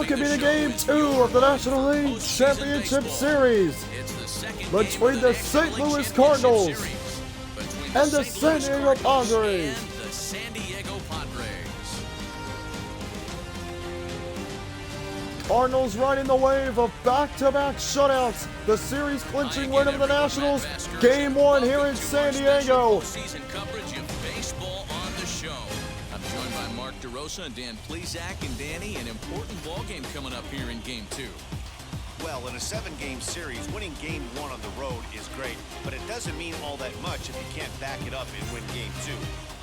could be the game 2 of the National League Championship Series between the St. Louis Cardinals and the San Diego Padres. Cardinals riding the wave of back-to-back shutouts. The series clinching win of the Nationals. Game 1 here in San Diego. Season coverage of baseball on the show. I'm joined by Mark DeRosa and Dan Plesac. And Danny, an important ball game coming up here in Game 2. Well, in a 7-game series, winning Game 1 on the road is great, but it doesn't mean all that much if you can't back it up and win Game 2.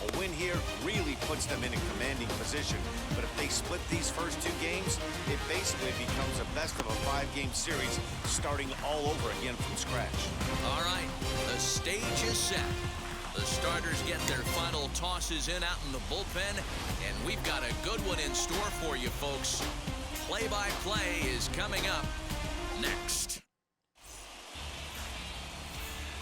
A win here really puts them in a commanding position, but if they split these first 2 games, it basically becomes a best of a 5-game series, starting all over again from scratch. All right, the stage is set. The starters get their final tosses in out in the bullpen, and we've got a good one in store for you folks. Play-by-play is coming up next.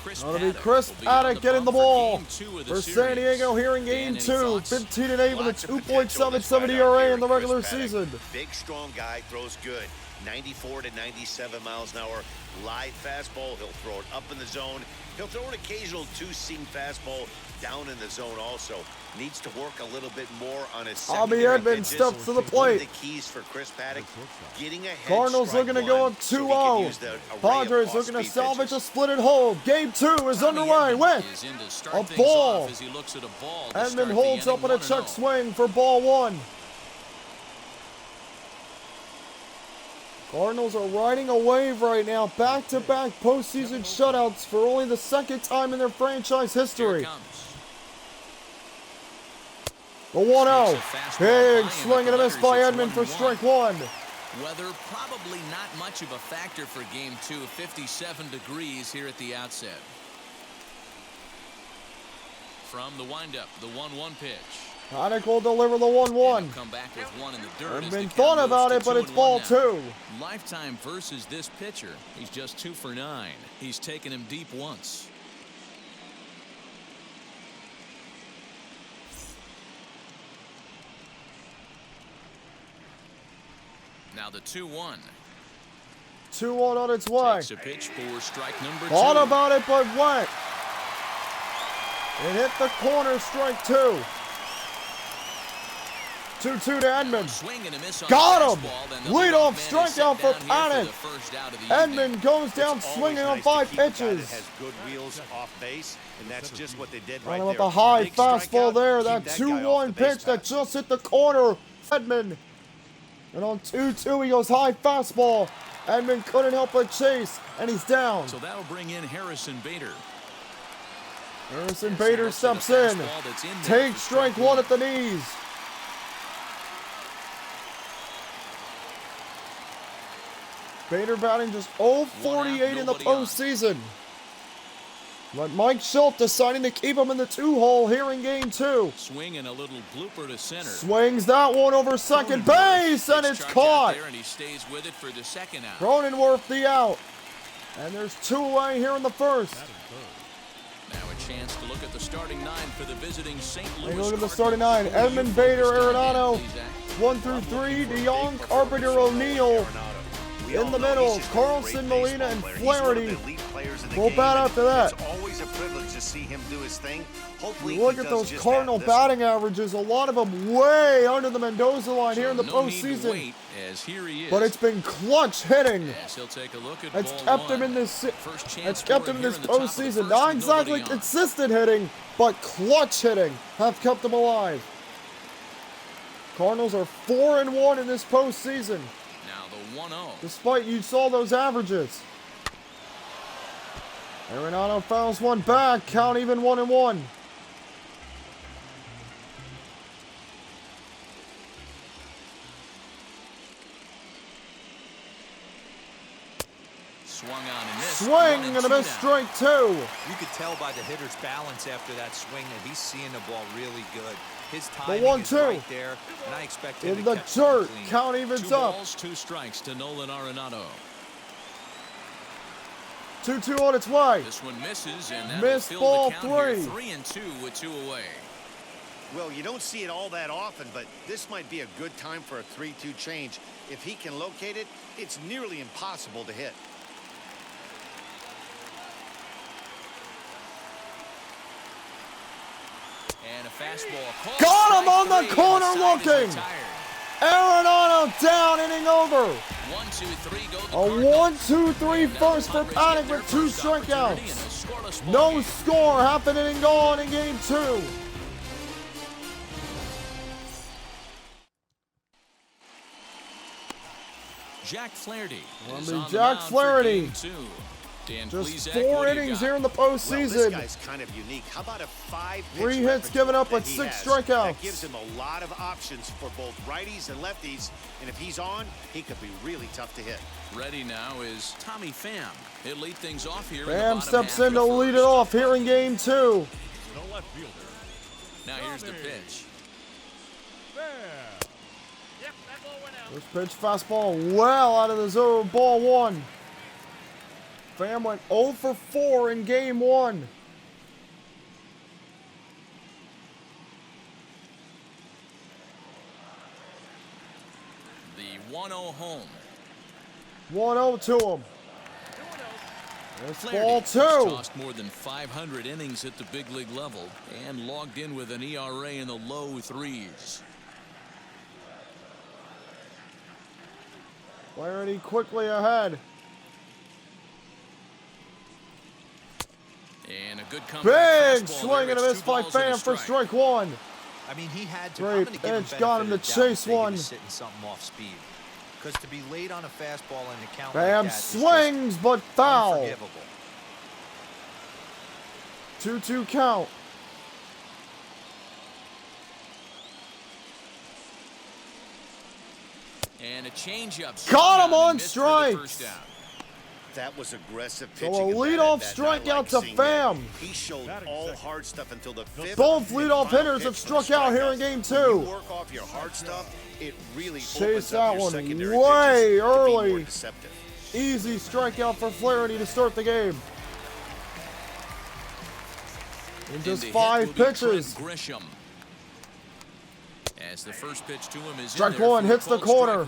That'll be Chris Paddock getting the ball for San Diego here in Game 2. 15-8 with a 2.77 ERA in the regular season. Big, strong guy, throws good. 94 to 97 miles an hour. Live fastball. He'll throw it up in the zone. He'll throw an occasional 2-seam fastball down in the zone also. Needs to work a little bit more on his Bobby Edmonds steps to the plate. The keys for Chris Paddock, getting ahead. Cardinals looking to go up 2-0. Padres looking to salvage a split at home. Game 2 is underway with a ball. Edmonds holds up on a check swing for ball 1. Cardinals are riding a wave right now. Back-to-back postseason shutouts for only the 2nd time in their franchise history. The 1-0. Big swing and a miss by Edmonds for strike 1. Weather probably not much of a factor for Game 2. 57 degrees here at the outset. From the windup, the 1-1 pitch. Paddock will deliver the 1-1. Come back with one in the dirt. Edmonds thought about it, but it's ball 2. Lifetime versus this pitcher. He's just 2 for 9. He's taken him deep once. Now the 2-1. 2-1 on its way. Takes a pitch for strike number 2. Thought about it, but went. It hit the corner, strike 2. 2-2 to Edmonds. Got him! Leadoff strikeout for Paddock. Edmonds goes down swinging on 5 pitches. Has good wheels off base, and that's just what they did right there. With the high fastball there, that 2-1 pitch that just hit the corner. Edmonds. And on 2-2, he goes high fastball. Edmonds couldn't help but chase, and he's down. So that'll bring in Harrison Bader. Harrison Bader steps in. Takes strike 1 at the knees. Bader batting just 0-48 in the postseason. But Mike Schultz deciding to keep him in the 2-hole here in Game 2. Swing and a little blooper to center. Swings that one over second base, and it's caught. And he stays with it for the 2nd out. Cronenworth the out. And there's 2 away here in the 1st. Now a chance to look at the starting 9 for the visiting St. Louis. Take a look at the starting 9. Edmund, Bader, Arenado. 1 through 3, DeYoung, Carpenter, O'Neill. In the middle, Carlson, Molina, and Flaherty. We'll bat after that. It's always a privilege to see him do his thing. Hopefully, you look at those Cardinal batting averages, a lot of them way under the Mendoza line here in the postseason. But it's been clutch hitting. It's kept him in this. It's kept him in this postseason. Not exactly consistent hitting, but clutch hitting have kept him alive. Cardinals are 4-1 in this postseason. Now the 1-0. Despite you saw those averages. Arenado fouls one back. Count even 1-1. Swung on and missed. Swing and a miss, strike 2. You could tell by the hitter's balance after that swing that he's seeing the ball really good. His timing is right there, and I expect him in to the catch dirt. clean. Count evens 2 up. balls, 2 strikes to Nolan Arenado. 2-2 on its way. This one misses, and that Miss will ball fill the count 3. here, 3-2 with 2 away. Well, you don't see it all that often, but this might be a good time for a 3-2 change. If he can locate it, it's nearly impossible to hit. And a fastball. Got him on the corner looking. Arenado down, inning over. 1-2-3 go the A Cardinals. 1-2-3 first for Paddock with 2 strikeouts. No score, half an inning gone in game 2. Jack Flaherty. Jack Flaherty. Just 4 innings here in the postseason. Well, this guy's kind of unique. How about a 5-pitch 3 hits given up with 6 strikeouts. That gives him a lot of options for both righties and lefties. And if he's on, he could be really tough to hit. Ready now is Tommy Pham. He'll lead things off here. Pham steps in to lead it off here in game 2. Now here's the pitch. First pitch fastball well out of the zone. Ball 1. Pham went 0 for 4 in game 1. The 1-0 home. 1-0 to him. That's ball 2. Tossed more than 500 innings at the big league level and logged in with an ERA in the low 3s. Flaherty quickly ahead. And a good comeback. Big swing and a miss by Pham for strike 1. I mean, he had to. Great pitch, got him to chase one. Sitting something off speed. Because to be late on a fastball in the count Pham like that swings but foul. unforgivable. 2-2 count. And a changeup. Got him on strikes. That was aggressive pitching. So a leadoff strikeout to Pham. He showed all hard stuff until the 5th. Both leadoff hitters have struck out here in game 2. You work off your hard stuff, it really Chase opens up that your one secondary way pitches to be more early. deceptive. Easy strikeout for Flaherty to start the game. In just 5 pitches. Grisham. As the first pitch to him is Strike 1 hits the corner.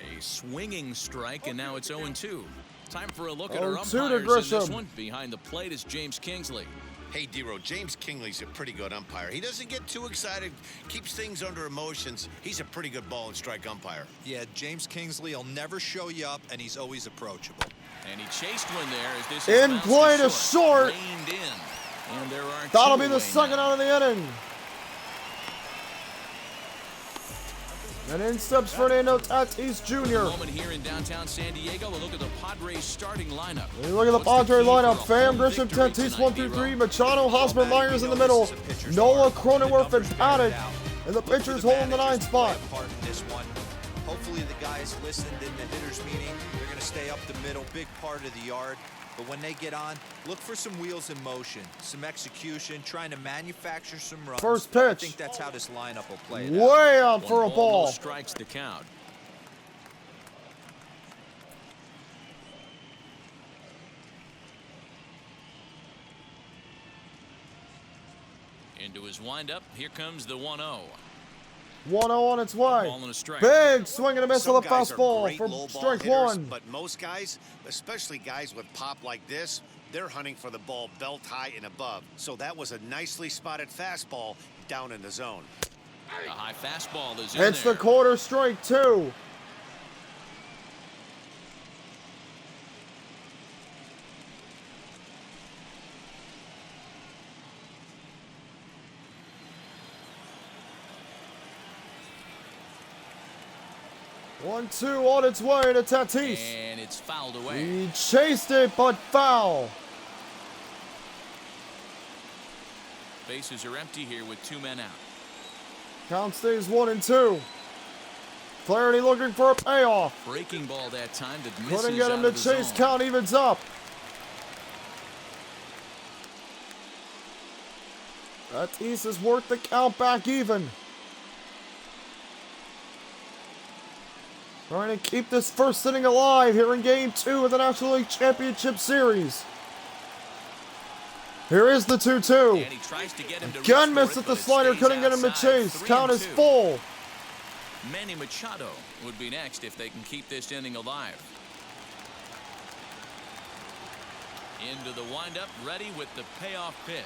A swinging strike, and now it's 0-2. Time for a look at our 0-2 umpires to in this Grisham. one. Behind the plate is James Kingsley. Hey, D-Row, James Kingley's a pretty good umpire. He doesn't get too excited, keeps things under emotions. He's a pretty good ball and strike umpire. Yeah, James Kingsley will never show you up, and he's always approachable. And he chased one there as this is In bounced play to to short. Reined in. And there are That'll two be the away second now. out of the inning. And in steps Fernando Tatis Jr. Moment here in downtown San Diego. A look at the Padres starting lineup. When you look at the What's Padre key for lineup, a Pham, home Grisham, victory Tatis, tonight, 1-3, D-Row? Machado, Hosmer, Myers in the middle, Nola, Cronenworth, and Paddock, and the pitchers holding the 9th spot. Hopefully the guys listened in the hitters meeting. They're going to stay up the middle, big part of the yard. But when they get on, look for some wheels in motion, some execution, trying to manufacture some runs. First I pitch. think that's how this lineup will play it out. Way out for a One ball. no strikes the count. Into his windup. Here comes the 1-0. 1-0 on its way. Ball and a strike. Big swing and a miss Some on the guys are fastball great for low ball strike hitters, 1. But most guys, especially guys with pop like this, they're hunting for the ball belt high and above. So that was a nicely spotted fastball down in the zone. A high fastball is in It's there. the quarter, strike 2. One, two on its way to Tatis. And it's fouled away. He chased it, but foul. Bases are empty here with 2 men out. Count stays 1-2. Flaherty looking for a payoff. Breaking ball that time that misses Couldn't get him out to of the chase. zone. Count evens up. Tatis has worked the count back even. Trying to keep this first inning alive here in Game 2 of the National League Championship Series. Here is the 2-2. Again missed at the slider, couldn't get him to chase. Count is full. Manny Machado would be next if they can keep this inning alive. Into the windup, ready with the payoff pitch.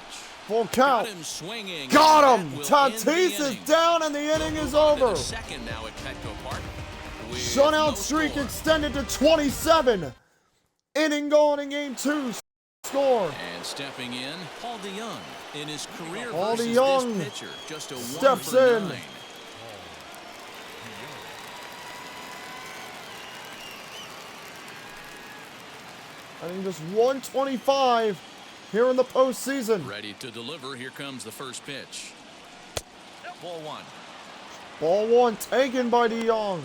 Full count. Got him swinging. Got him. Tatis is down and the inning is over. Second now at Petco Park. Shutout streak extended to 27. Inning gone in Game 2. Score. And stepping in, Paul DeYoung in his career Paul versus DeYoung this pitcher. Just a steps 1 for in. 9. I think just 125 here in the postseason. Ready to deliver. Here comes the first pitch. Ball 1. Ball 1 taken by DeYoung.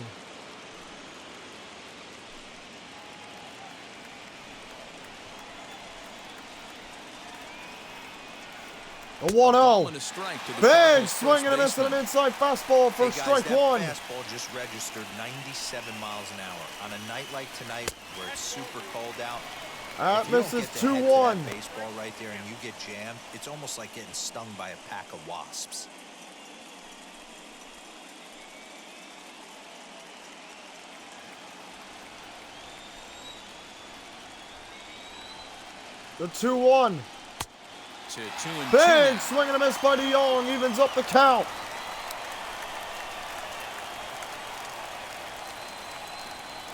A 1-0. Big swing and a miss and an inside fastball for strike one. Fastball just registered 97 miles an hour. On a night like tonight where it's super cold out, That misses 2-1. That baseball right there and you get jammed, it's almost like getting stung by a pack of wasps. The 2-1. Big swing and a miss by DeYoung, evens up the count.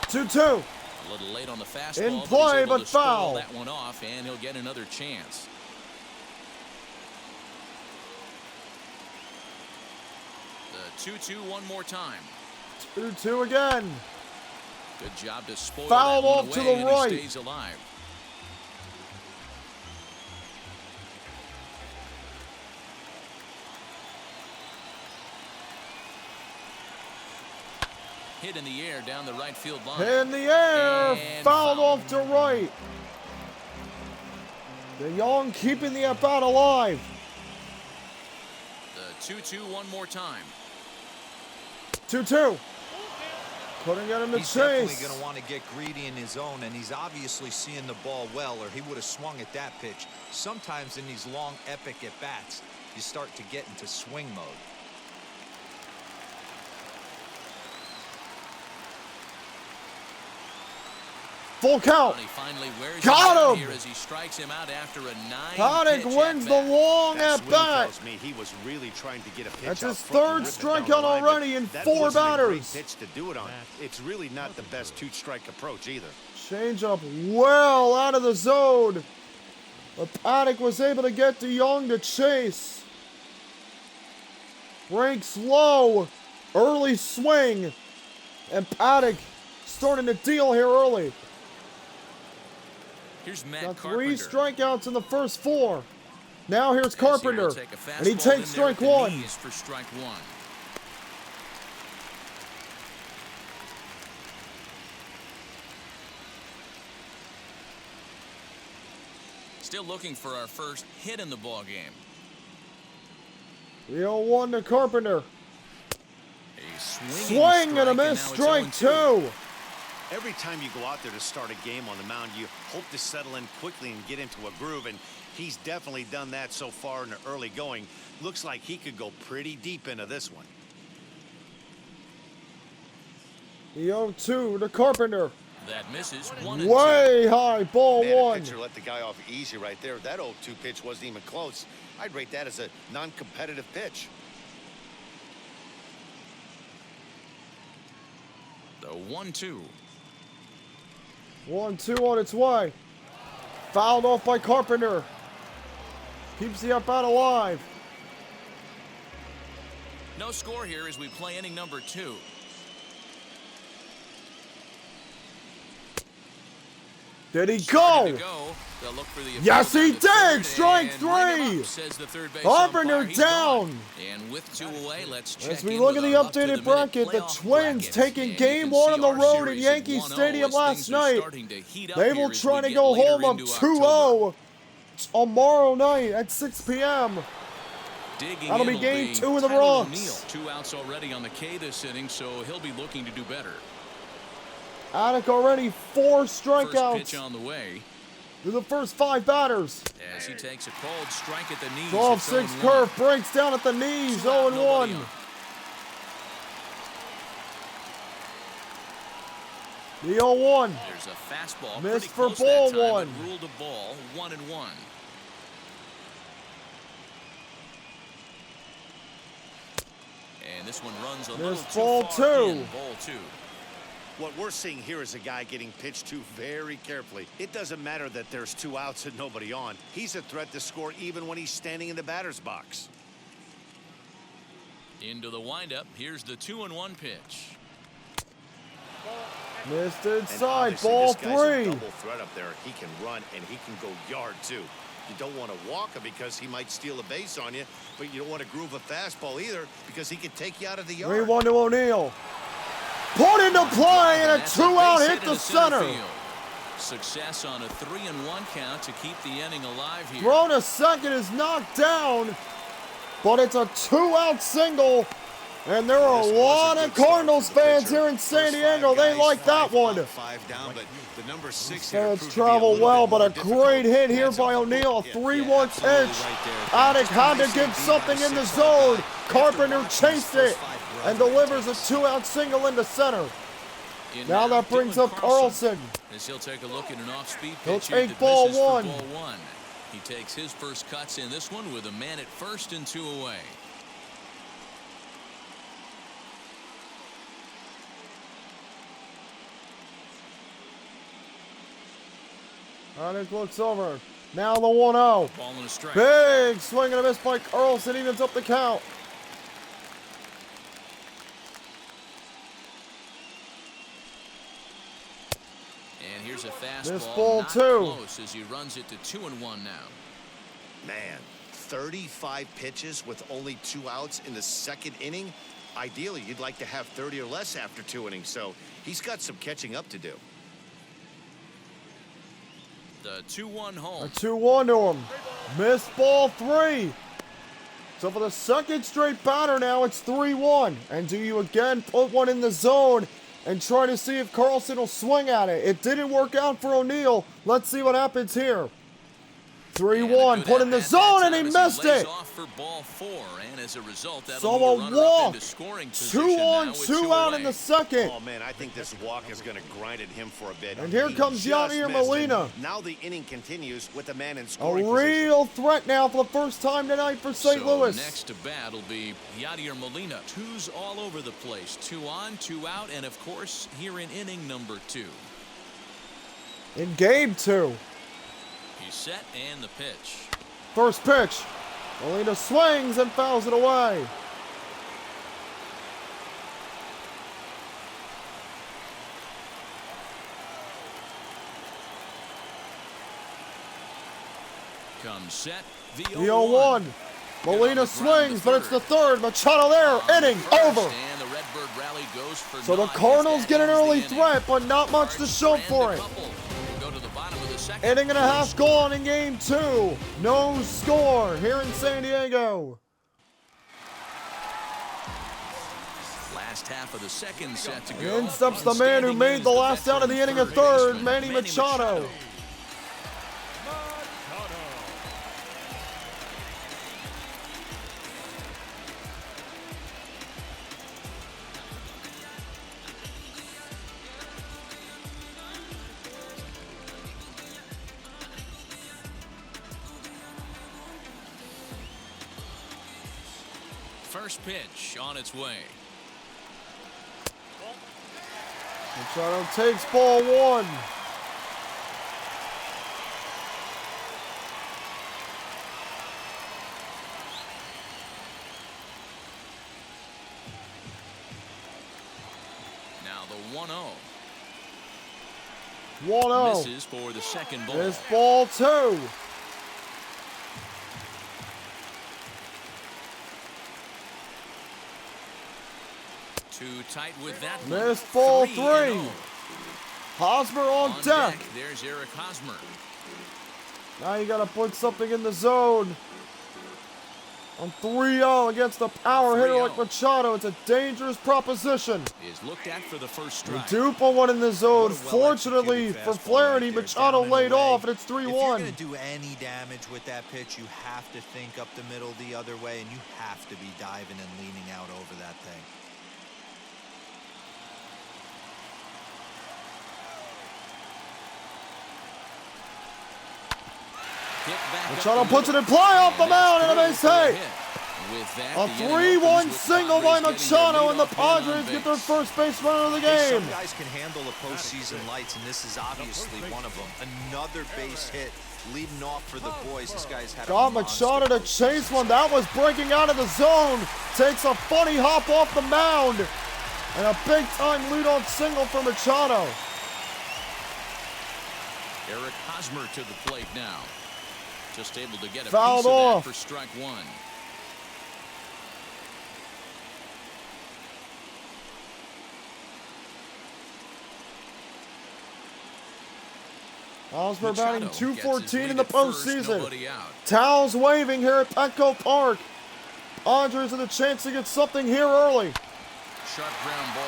Two-two. A little late on the fastball, in play, but but foul. That one off, and he'll get another chance. The 2-2 one more time. 2-2 again. Good job to spoil Foul that one off to away, the and right. he stays alive. Hit in the air down the right field line. In the air, and fouled off to right. DeYoung keeping the at-bat alive. The 2-2 one more time. 2-2. Couldn't get him to He's chase. definitely going to want to get greedy in his own, and he's obviously seeing the ball well, or he would have swung at that pitch. Sometimes in these long, epic at-bats, you start to get into swing mode. Full count. Got him. here as he strikes him out after a 9-pitch wins the long at-bat. He was really trying to get a pitch. That's his third strikeout already in 4 batters. Pitch to do it on. It's really not the best two-strike approach either. Change up well out of the zone. But Paddock was able to get DeYoung to chase. Breaks low. Early swing. And Paddock starting to deal here early. Here's Matt Got Carpenter. 3 strikeouts in the first 4. Now here's Carpenter. And he takes strike 1. For strike 1. Still looking for our first hit in the ball game. 3-0-1 to Carpenter. A Swing and a miss, strike 2. Every time you go out there to start a game on the mound, you hope to settle in quickly and get into a groove, and he's definitely done that so far in the early going. Looks like he could go pretty deep into this one. The 0-2 to Carpenter. That misses 1-2. Way high, ball Man, 1. a pitcher let the guy off easy right there. That 0-2 pitch wasn't even close. I'd rate that as a non-competitive pitch. The 1-2. 1-2 on its way. Fouled off by Carpenter. Keeps the at-bat alive. No score here as we play inning number 2. Did he go? Yes, he did. Strike 3. Carpenter down. And with 2 away, let's check As we look at the updated bracket, the Twins taking Game 1 on the road at Yankee Stadium last night. They will try to go home up 2-0 tomorrow night at 6 p.m. Digging That'll be in game will 2 in the Tyler Bronx. O'Neill. 2 outs already on the K this inning, so he'll be looking to do better. Attic already 4 strikeouts. First pitch on the way. Through the first 5 batters. As he takes a cold strike at the knees. 12-6 curve breaks down at the knees. 0-1. The 0-1. There's a fastball. Missed pretty for close ball that time, 1. but ruled a ball. 1-1. And this one runs a little too ball far 2. in. Ball 2. What we're seeing here is a guy getting pitched to very carefully. It doesn't matter that there's 2 outs and nobody on. He's a threat to score even when he's standing in the batter's box. Into the windup. Here's the 2-1 pitch. Missed And inside. obviously Ball this guy's a 3. double threat up there. He can run and he can go yard too. You don't want to walk him because he might steal a base on you, but you don't want to groove a fastball either because he can take you out of the yard. 3-1 to O'Neill. Put into play and a That's 2-out base hit to into center. field. Success on a 3-1 count to keep the inning alive here. Thrown to second is knocked down, but it's a 2-out single. And there are a lot of Cardinals fans here in San Diego. They like that one. 5 down, but the number 6 Fans travel well, but a great hit here by O'Neill. A 3-1 pitch. Attic had to get something in the zone. Carpenter chased it and delivers a 2-out single into center. Now that brings up Carlson. As he'll take a look at an off-speed He'll pitch here take that ball misses for 1. ball 1. He takes his first cuts in this one with a man at first and 2 away. Attic looks over. Now the 1-0. Ball and a strike. Big swing and a miss by Carlson. Evens up the count. And here's a This fastball. ball Not 2. close as he runs it to 2-1 now. Man, 35 pitches with only 2 outs in the second inning. Ideally, you'd like to have 30 or less after 2 innings, so he's got some catching up to do. The 2-1 home. A 2-1 to him. Missed ball 3. So for the second straight batter now, it's 3-1. And do you again put one in the zone and try to see if Carlson will swing at it? It didn't work out for O'Neill. Let's see what happens here. 3-1, put in the zone, and he missed it. Off for ball 4, and as a result, So a walk. 2-on, 2-out in the second. Oh, man, I think this walk is going to grind at him for a bit. And here He comes just Yadier missed it. Molina. Now the inning continues with a man in A scoring position. real threat now for the first time tonight for St. Louis. Next to bat will be Yadier Molina. 2s all over the place. 2 on, 2 out, and of course, here in inning number 2. In game 2. He's set and the pitch. First pitch. Molina swings and fouls it away. Comes set. The 0-1. Molina swings, but it's the third. Machado there. Inning over. And the Redbird rally goes for So the 9 as Cardinals that get an ends the early inning. threat, but not much to show And for a it. couple. We'll go to the bottom of the second. Inning and a half gone in game 2. No score here in San Diego. Last half of the second set to go. In steps the man who made the last out of the inning at third, Manny Machado. First pitch on its way. Machado takes ball 1. Now the 1-0. 1-0. Misses for the second ball. This ball 2. Too tight with that one. Missed ball 3. 3-0. Hosmer on deck. There's Eric Hosmer. Now you got to put something in the zone. On 3-0 against a power hitter like Machado. It's a dangerous proposition. Is looked at for the first strike. Dupa one in the zone. Fortunately for Flaherty, Machado laid off, and it's 3-1. If you're going to do any damage with that pitch, you have to think up the middle the other way, and you have to be diving and leaning out over that thing. Machado puts it in play off the mound and a base hit. A 3-1 single by Machado, and the Padres get their first base runner of the game. Some guys can handle the postseason lights, and this is obviously one of them. Another base hit leading off for the boys. This guy's had got Machado to chase one. That was breaking out of the zone. Takes a funny hop off the mound. And a big-time leadoff single for Machado. Eric Hosmer to the plate now. Just able to get a fouled piece of off that for strike one. Hosmer batting .214 in the postseason. Towels waving here at Petco Park. Padres with a chance to get something here early.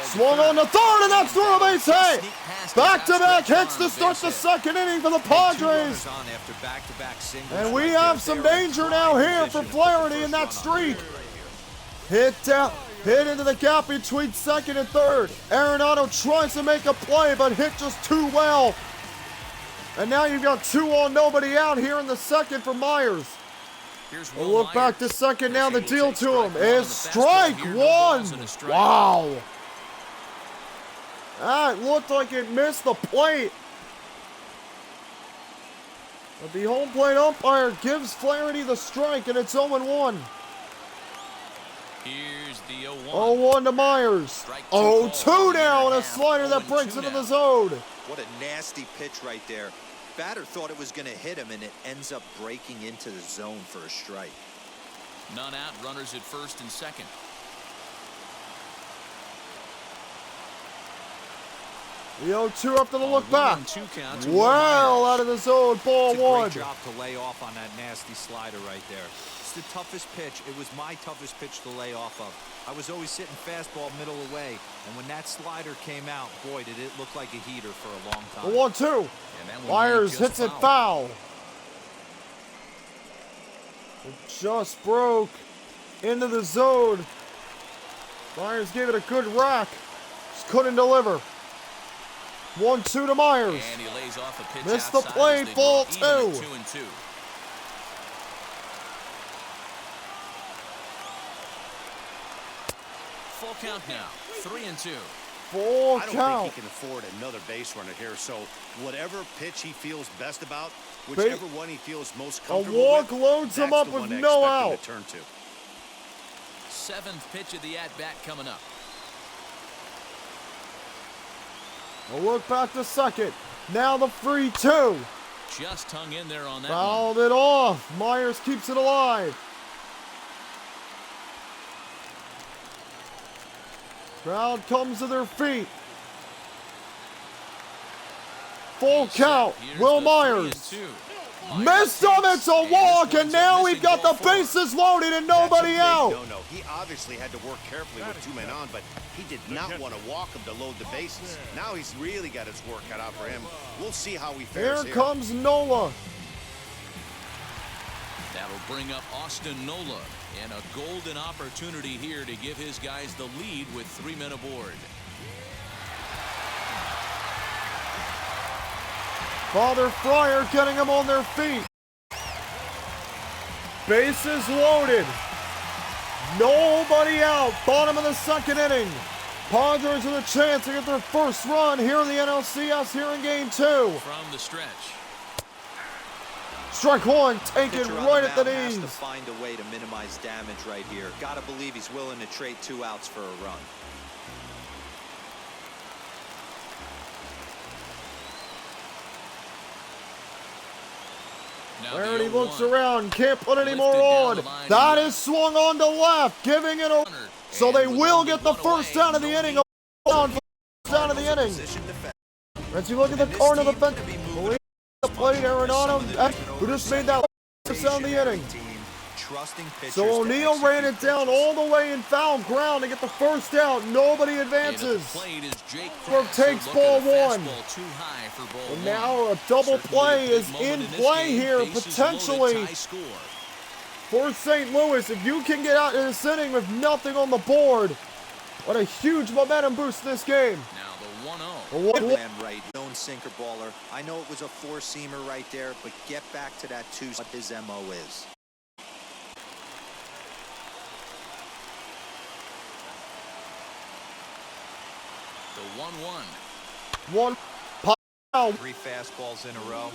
Swung on the third, and that's through a base hit. Back-to-back hits to start the second inning for the Padres. And we have some danger now here for Flaherty in that streak. Hit down, hit into the gap between second and third. Arenado tries to make a play, but hit just too well. And now you've got 2 on, nobody out here in the second for Myers. We'll look back to second now. The deal to him is strike one. Wow. That looked like it missed the plate. But the home plate umpire gives Flaherty the strike, and it's 0-1. Here's the 0-1 to Myers. 0-2 now, and a slider that breaks into the zone. What a nasty pitch right there. Batter thought it was going to hit him, and it ends up breaking into the zone for a strike. None out, runners at first and second. The 0-2 after the look back. Well out of the zone, ball one. Great job to lay off on that nasty slider right there. It's the toughest pitch. It was my toughest pitch to lay off of. I was always sitting fastball middle away, and when that slider came out, boy, did it look like a heater for a long time. The 1-2. Myers hits it foul. It just broke into the zone. Myers gave it a good rack. Just couldn't deliver. 1-2 to Myers. And he lays off a pitch missed the play, ball 2. 2-2. Full count now, 3-2. Full count. I don't think he can afford another base runner here, so whatever pitch he feels best about, whichever one he feels most comfortable with, a walk with, loads him up with no out. Turn to. 7th pitch of the at-bat coming up. A look back to second. Now the 3-2. Just hung in there on that fouled it off. Myers keeps it alive. Crowd comes to their feet. Full count. Will Myers. Missed him. It's a walk, and now we've got the bases loaded and nobody out. No. He obviously had to work carefully with 2 men on, but he did not want to walk him to load the bases. Now he's really got his work cut out for him. We'll see how he fares here. Here comes Nola. That'll bring up Austin Nola, and a golden opportunity here to give his guys the lead with 3 men aboard. Father Fryer getting them on their feet. Bases loaded. Nobody out. Bottom of the second inning. Padres with a chance to get their first run here in the NLCS here in game 2. From the stretch. Strike one, taken right at the knees. Has to find a way to minimize damage right here. Gotta believe he's willing to trade 2 outs for a run. Flaherty looks around, can't put any more on. That is swung on to left, giving it a... So they will get the first down of the inning. Down of the inning. As you look at the corner of the fence, the plate, Arenado, who just made that down the inning. trusting pitchers. So O'Neill ran it down all the way in foul ground to get the first out. Nobody advances. Brooke takes ball one. And now a double play is in play here, potentially, for St. Louis. If you can get out in this inning with nothing on the board, what a huge momentum boost this game. Now the 1-0. Right, known sinker baller. I know it was a four-seamer right there, but get back to that two. What his MO is. The 1-1. One pop. 3 fastballs in a row.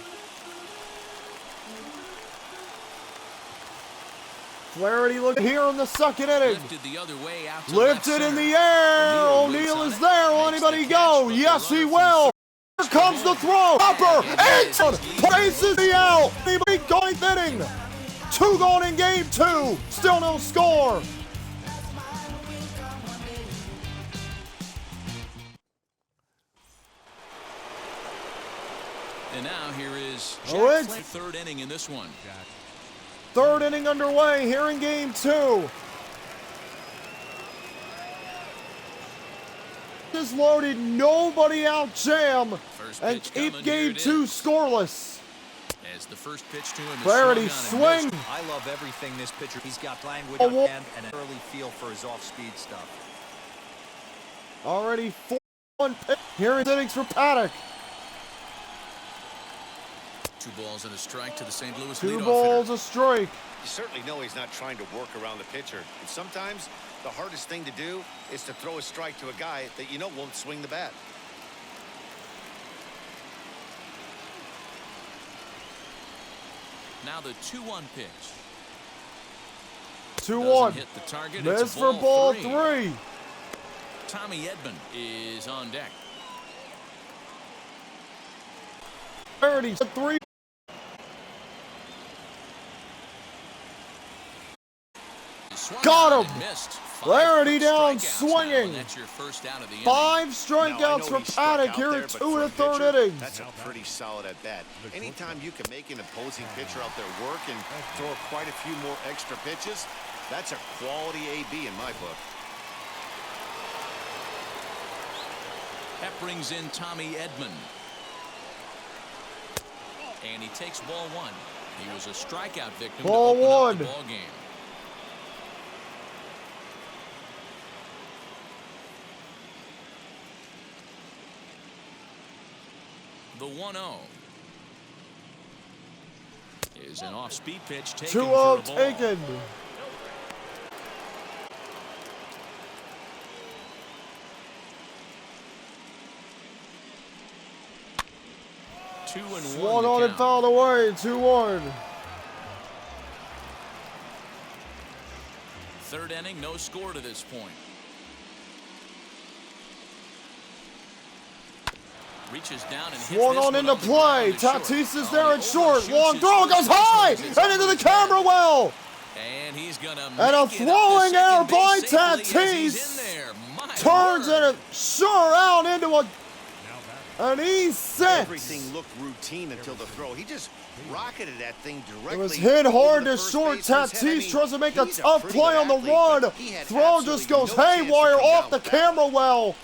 Flaherty look here in the second inning. Lifted the other way out to Lifted in the air. O'Neill is there. Will anybody go? Yes, he will. Here comes the throw. Upper. Edson places the out. Anybody going inning. 2 gone in game 2. Still no score. And now here is it's Jack, third inning in this one. Third inning underway here in game 2. Is loaded, nobody out jam, and keep game 2 scoreless. As the first pitch to him, Flaherty swing. I love everything this pitcher. He's got language and an early feel for his off-speed stuff. Already 4-1 pitch here in innings for Paddock. 2 balls and a strike to the St. Louis 2 leadoff balls, hitter. a strike. You certainly know he's not trying to work around the pitcher. And sometimes the hardest thing to do is to throw a strike to a guy that you know won't swing the bat. Now the 2-1 pitch. 2-1. Hit the target. Miss for ball 3. Tommy Edman is on deck. Flaherty 3. Got him. Flaherty down swinging. That's your first out of the inning. 5 strikeouts for Paddock here in 2 1/3 innings. That's a pretty solid at bat. Anytime you can make an opposing pitcher out there work and throw quite a few more extra pitches, that's a quality AB in my book. That brings in Tommy Edman. And he takes ball 1. He was a strikeout victim Ball to open 1. up the ball game. The 1-0 is an off-speed pitch taken 2-0 for a ball. taken. Swung on and fouled away. 2-1. Third inning, no score to this point. Reaches down and hits Swung on into play. Tatis is there at short. Long throw goes high and into the camera well. And he's gonna and a throwing error by Tatis. Turns it sure out into an E6. Everything looked routine until the throw. He just rocketed that thing directly. It was hit hard to short. Tatis tries to make a tough play on the run. Throw just goes haywire off the camera well.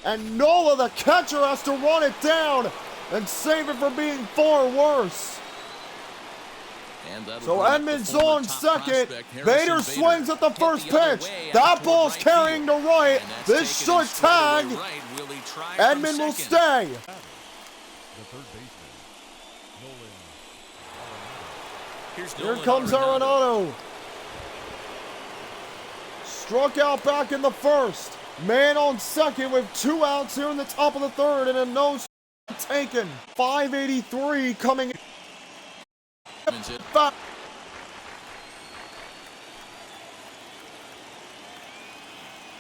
And Nola, the catcher, has to run it down and save it from being far worse. So Edmonds on second. Bader swings at the first pitch. That ball's carrying to right. This short tag. Edmond will stay. Here comes Arenado. Struck out back in the first. Man on second with 2 outs here in the top of the third and a no taken. 583 coming. Back.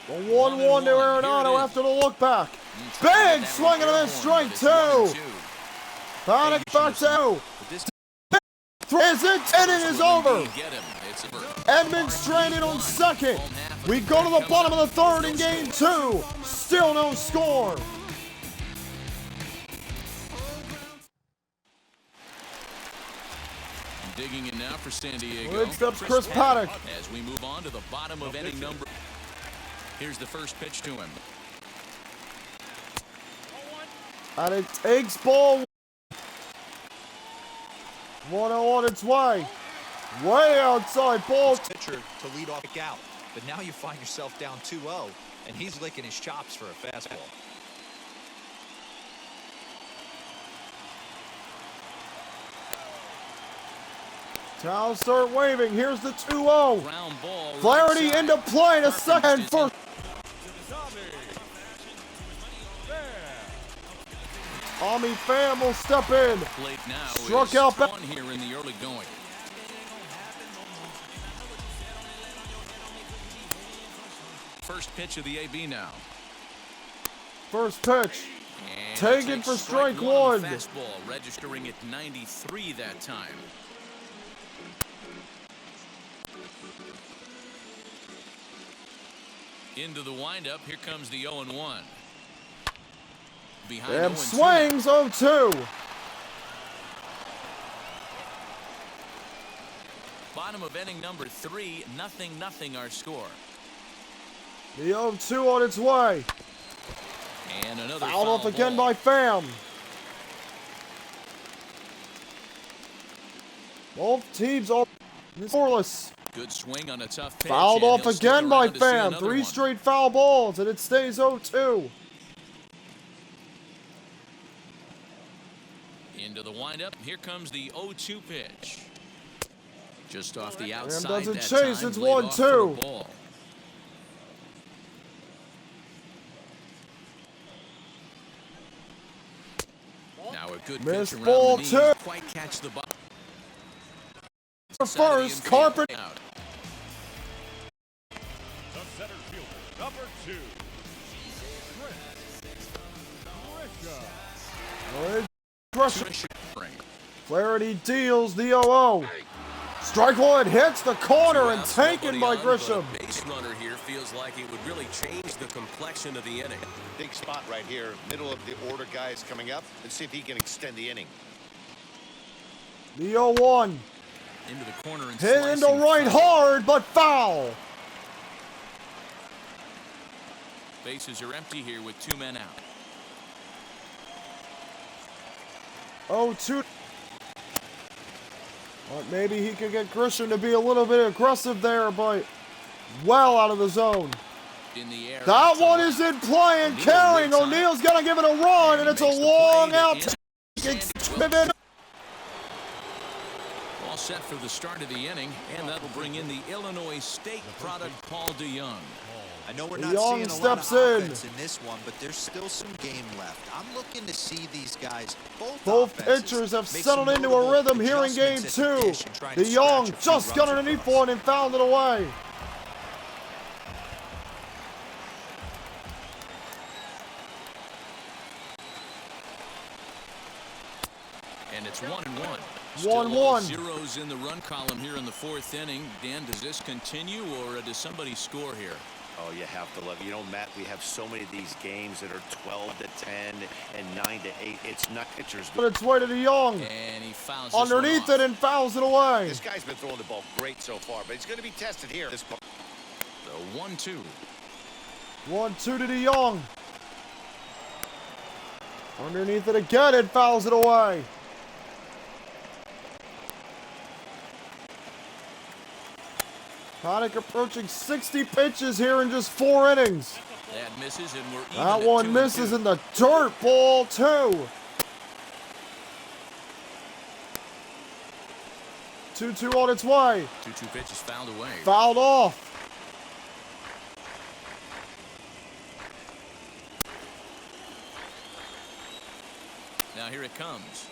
The 1-1 to Arenado after the look back. Big swing and a miss, strike 2. Paddock back 2. Is it? Inning is over. Edmonds stranded on second. We go to the bottom of the third in game 2. Still no score. digging in now for San Diego. Well, steps Chris Paddock. As we move on to the bottom of inning number. Here's the first pitch to him. And it takes ball 1-0 on its way. Way outside ball. Pitcher to lead off out. But now you find yourself down 2-0, and he's licking his chops for a fastball. Towels start waving. Here's the 2-0. Flaherty right into play in a second first. Tommy Pham will step in. Struck out back here in the early going. First pitch of the AB now. First pitch. And taken for strike one. Fastball registering at 93 that time. Into the windup. Here comes the 0-1. Behind and swings 0-2. Bottom of inning number 3, 0-0 our score. The 0-2 on its way. And another fouled off again by Pham. Both teams all scoreless. Good swing on a tough pitch. Fouled off again by Pham. 3 straight foul balls, and it stays 0-2. Into the windup. Here comes the 0-2 pitch. Just off the outside. Pham doesn't chase. It's 1-2. Now a good missed pitch ball around the 2. Quite catch the ball. First, Carpenter. The center fielder, number 2. Flaherty deals the 0-0. Strike one hits the corner and taken by Grisham. Base runner here feels like it would really change the complexion of the inning. Big spot right here, middle of the order guys coming up. Let's see if he can extend the inning. The 0-1. Into the corner and hit into right hard, but foul. Bases are empty here with 2 men out. 0-2. Well, maybe he could get Grisham to be a little bit aggressive there, but well out of the zone. In the air. That one is in play and carrying. O'Neal's going to give it a run, and it's a long out. All set for the start of the inning, and that'll bring in the Illinois State product, Paul DeYoung. I know we're not DeYoung seeing a steps lot of in. offense in this one, but there's still some game left. I'm looking to see these guys, both pitchers have settled into a rhythm here in game 2. DeYoung just got underneath one and fouled it away. And it's 1-1. 1-1. Zeros in the run column here in the 4th inning. Dan, does this continue, or does somebody score here? Oh, you have to love it. You know, Matt, we have so many of these games that are 12-10 and 9-8. It's not pitchers. But it's way to DeYoung. And he fouls underneath it and fouls it away. This guy's been throwing the ball great so far, but he's going to be tested here. This ball. The 1-2. 1-2 to DeYoung. Underneath it again and fouls it away. Paddock approaching 60 pitches here in just 4 innings. That misses, and we're even. That one misses in the dirt. Ball 2. 2-2 on its way. 2-2 pitch is fouled away. Fouled off. Now here it comes.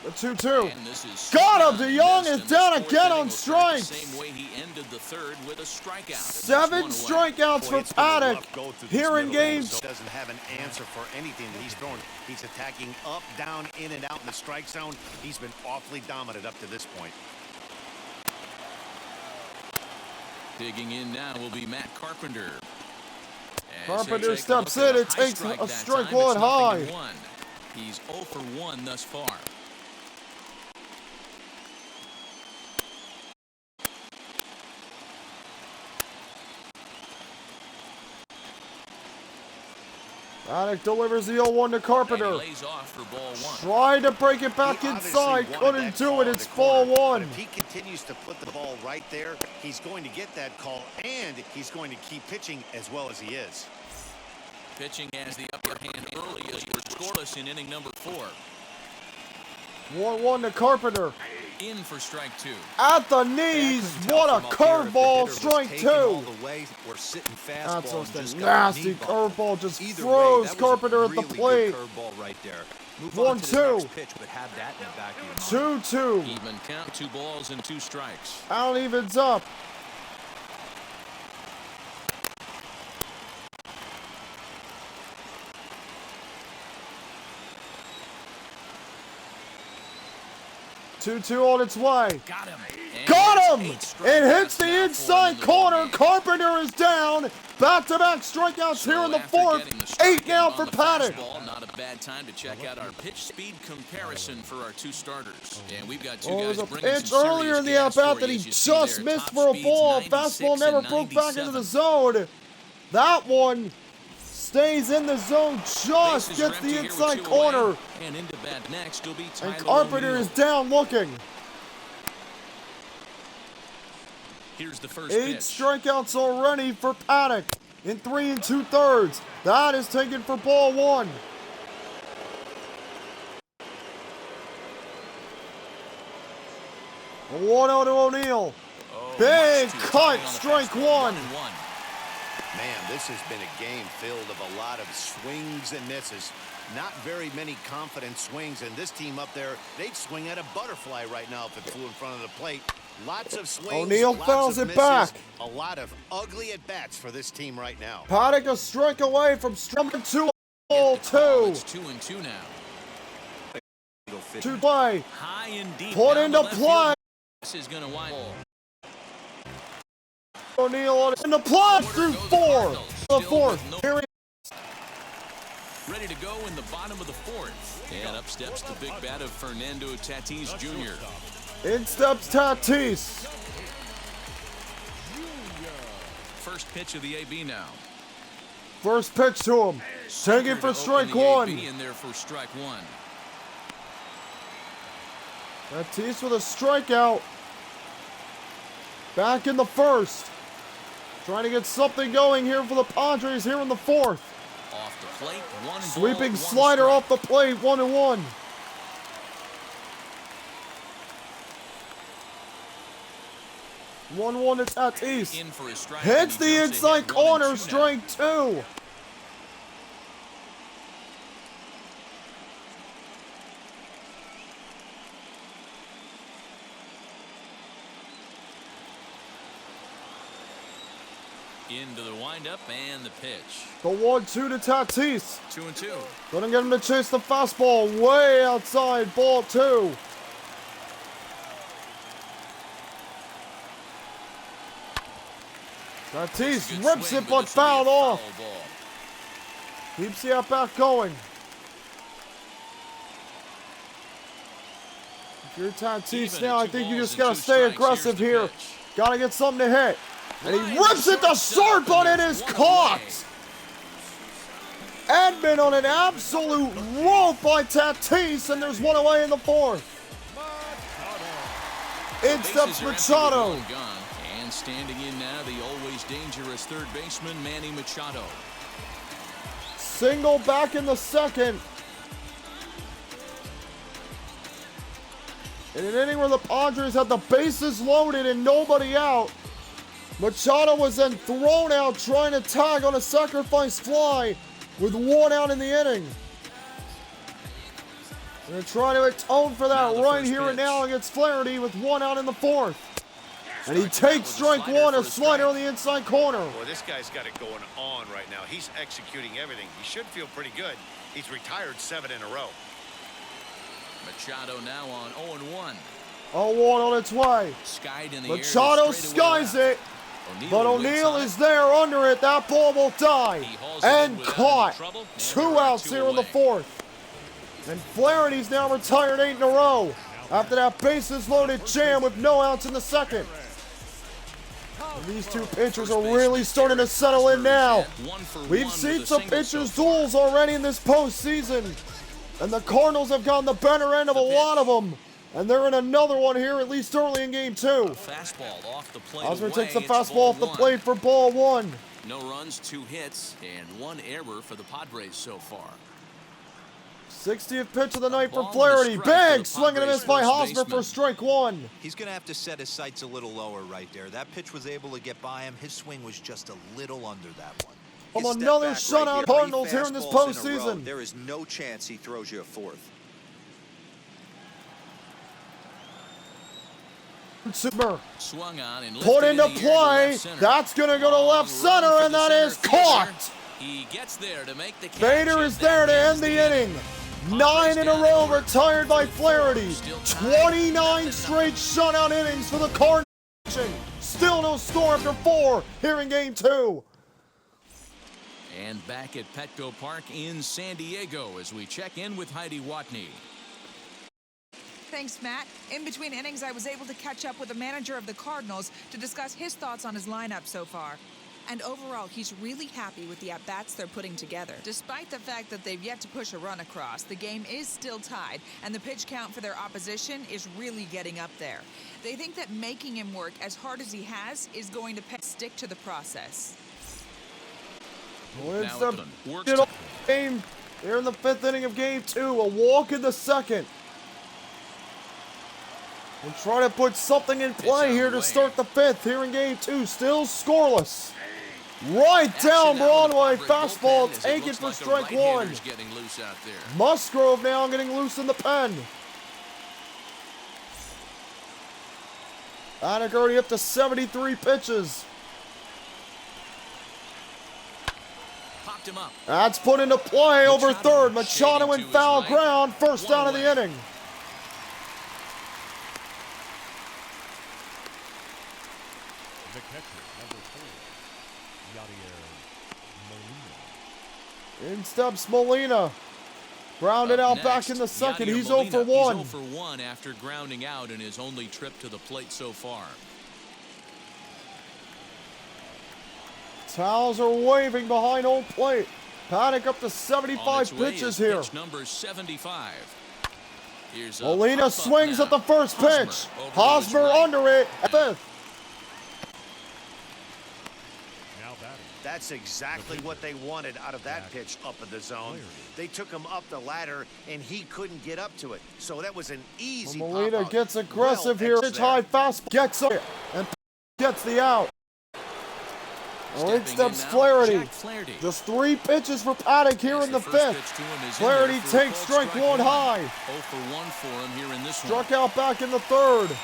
The 2-2. And this is got him. DeYoung is down again on strikes. Same way he ended the 3rd with a strikeout. 7 strikeouts for Paddock here in game 2. Doesn't have an answer for anything that he's throwing. He's attacking up, down, in and out in the strike zone. He's been awfully dominant up to this point. Digging in now will be Matt Carpenter. Carpenter steps in. It takes a strike one high. He's 0 for 1 thus far. Paddock delivers the 0-1 to Carpenter. And he lays off for ball one. Tried to break it back inside. Couldn't do it. It's ball one. If he continues to put the ball right there, he's going to get that call, and he's going to keep pitching as well as he is. Pitching has the upper hand early as we're scoreless in inning number 4. 1-1 to Carpenter. In for strike 2. At the knees. What a curveball. Strike 2. That's just a nasty curveball. Just throws Carpenter at the plate. 1-2. 2-2. Even count, 2 balls and 2 strikes. Out evens up. Two on its way. Got him. Got him! It hits the inside corner. Carpenter is down. Back-to-back strikeouts here in the 4th. 8 now for Paddock. Not a bad time to check out our pitch speed comparison for our 2 starters. And we've got 2 There guys was a bringing pitch some earlier in the serious at-bat gas that for he you. As you see just there, missed top for a speeds ball. 96 Fastball never and broke back into the 97. zone. That one stays in the zone, just Bases gets are the empty here with inside 2 corner. away. And into bat next will be And Tyler Carpenter O'Neill. is down looking. Here's the first 8 pitch. strikeouts already for Paddock in 3 2/3. That is taken for ball 1. A 1-0 to O'Neill. Big cut, strike 1. Man, this has been a game filled of a lot of swings and misses. Not very many confident swings, and this team up there, they'd swing at a butterfly right now if it flew in front of the plate. Lots of swings, O'Neill lots fouls of it misses, back. A lot of ugly at-bats for this team right now. Paddock a strike away from striking 2. Ball 2. It's 2-2 now. To play. High and deep. Put down into the left play. field. This is going to wind. O'Neill on in the play through 4. The 4th. Here he Ready to go in the bottom of the 4th. And up steps the big bat of Fernando Tatis Jr. in steps Tatis. First pitch of the AB now. First pitch to him. Taking for strike 1. In there for strike 1. Tatis with a strikeout. Back in the 1st. Trying to get something going here for the Padres here in the 4th. Off the plate, one Sweeping ball, slider one off the plate, 1-1. One to Tatis. in for a strike. Hits and he the jumps inside ahead 1-2 corner, now. strike 2. Into the windup and the pitch. The 1-2 to Tatis. 2-2. Gonna get him to chase the fastball way outside, ball 2. Tatis Good rips swing, it but this will be a fouled off. foul ball. Keeps the at-bat going. If you're Tatis Even now, I two think you balls just and gotta 2 stay strikes. aggressive Here's the here. pitch. Gotta get something to hit. And he Line rips it to shortstop, short, but and it there's is one caught. away. Edmund on an absolute rope by Tatis, and there's one away in the 4th. In Bases steps are empty with Machado. one gone. And standing in now, the always dangerous third baseman, Manny Machado. Single back in the 2nd. In an inning where the Padres had the bases loaded and nobody out, Machado was then thrown out trying to tag on a sacrifice fly with 1 out in the inning. They're trying to atone for Now that the right first here and pitch. now against Flaherty with 1 out in the 4th. And he takes strike 1, a slider on the inside corner. Boy, this guy's got it going on right now. He's executing everything. He should feel pretty good. He's retired 7 in a row. Machado now on 0-1. 0-1 on its way. Skied in the air. Machado straightaway skies left. it, but waits O'Neill on is it. there under it. That ball will die. He hauls it in And without caught. any trouble. And 2 there are outs 2 here in the away. 4th. And Flaherty's now retired 8 in a row after that bases loaded jam with no outs in the 2nd. These two pitchers are really starting to settle in now. We've seen some pitchers' duels already in this postseason, and the Cardinals have gotten the better end of a lot of them. And they're in another one here, at least early in game 2. Hosmer takes the fastball off the plate for ball 1. No runs, 2 hits, and 1 error for the Padres so far. 60th pitch of the night for Flaherty. Big swing and a miss by Hosmer for strike 1. He's going to have to set his sights a little lower right there. That pitch was able to get by him. His swing was just a little under that one. From another shutout Cardinals here in this postseason. There is no chance he throws you a 4th. Super Swung on and put into play. That's going to go to left center, and that is caught. He gets there to make the catch. Bader is there to end the inning. 9 in a row retired by Flaherty. 29 straight shutout innings for the Cardinals. Still no score after 4 here in game 2. And back at Petco Park in San Diego as we check in with Heidi Watney. Thanks, Matt. In between innings, I was able to catch up with the manager of the Cardinals to discuss his thoughts on his lineup so far. And overall, he's really happy with the at-bats they're putting together. Despite the fact that they've yet to push a run across, the game is still tied, and the pitch count for their opposition is really getting up there. They think that making him work as hard as he has is going to stick to the process. Well, it's the game here in the 5th inning of game 2. A walk in the 2nd. We'll try to put something in play here to start the 5th here in game 2. Still scoreless. Right down Broadway. Fastball taken for strike 1. Musgrove now getting loose in the pen. Paddock already up to 73 pitches. That's put into play over third. Machado in foul ground. First down of the inning. The catcher, number 4, Yadier Molina. In steps Molina. Grounded out back in the 2nd. He's 0 for 1. He's 0 for 1 after grounding out in his only trip to the plate so far. Towels are waving behind home plate. Paddock up to 75 pitches here. Pitch number 75. Molina swings at the first pitch. Hosmer under it at 5th. That's exactly what they wanted out of that pitch up in the zone. They took him up the ladder, and he couldn't get up to it. So that was an easy pop-out. Molina gets aggressive here. Pitch high fastball. Gets up and gets the out. In steps Flaherty. Just 3 pitches for Paddock here in the 5th. Flaherty takes strike 1 high. 0 for 1 for him here in this one. Struck out back in the 3rd.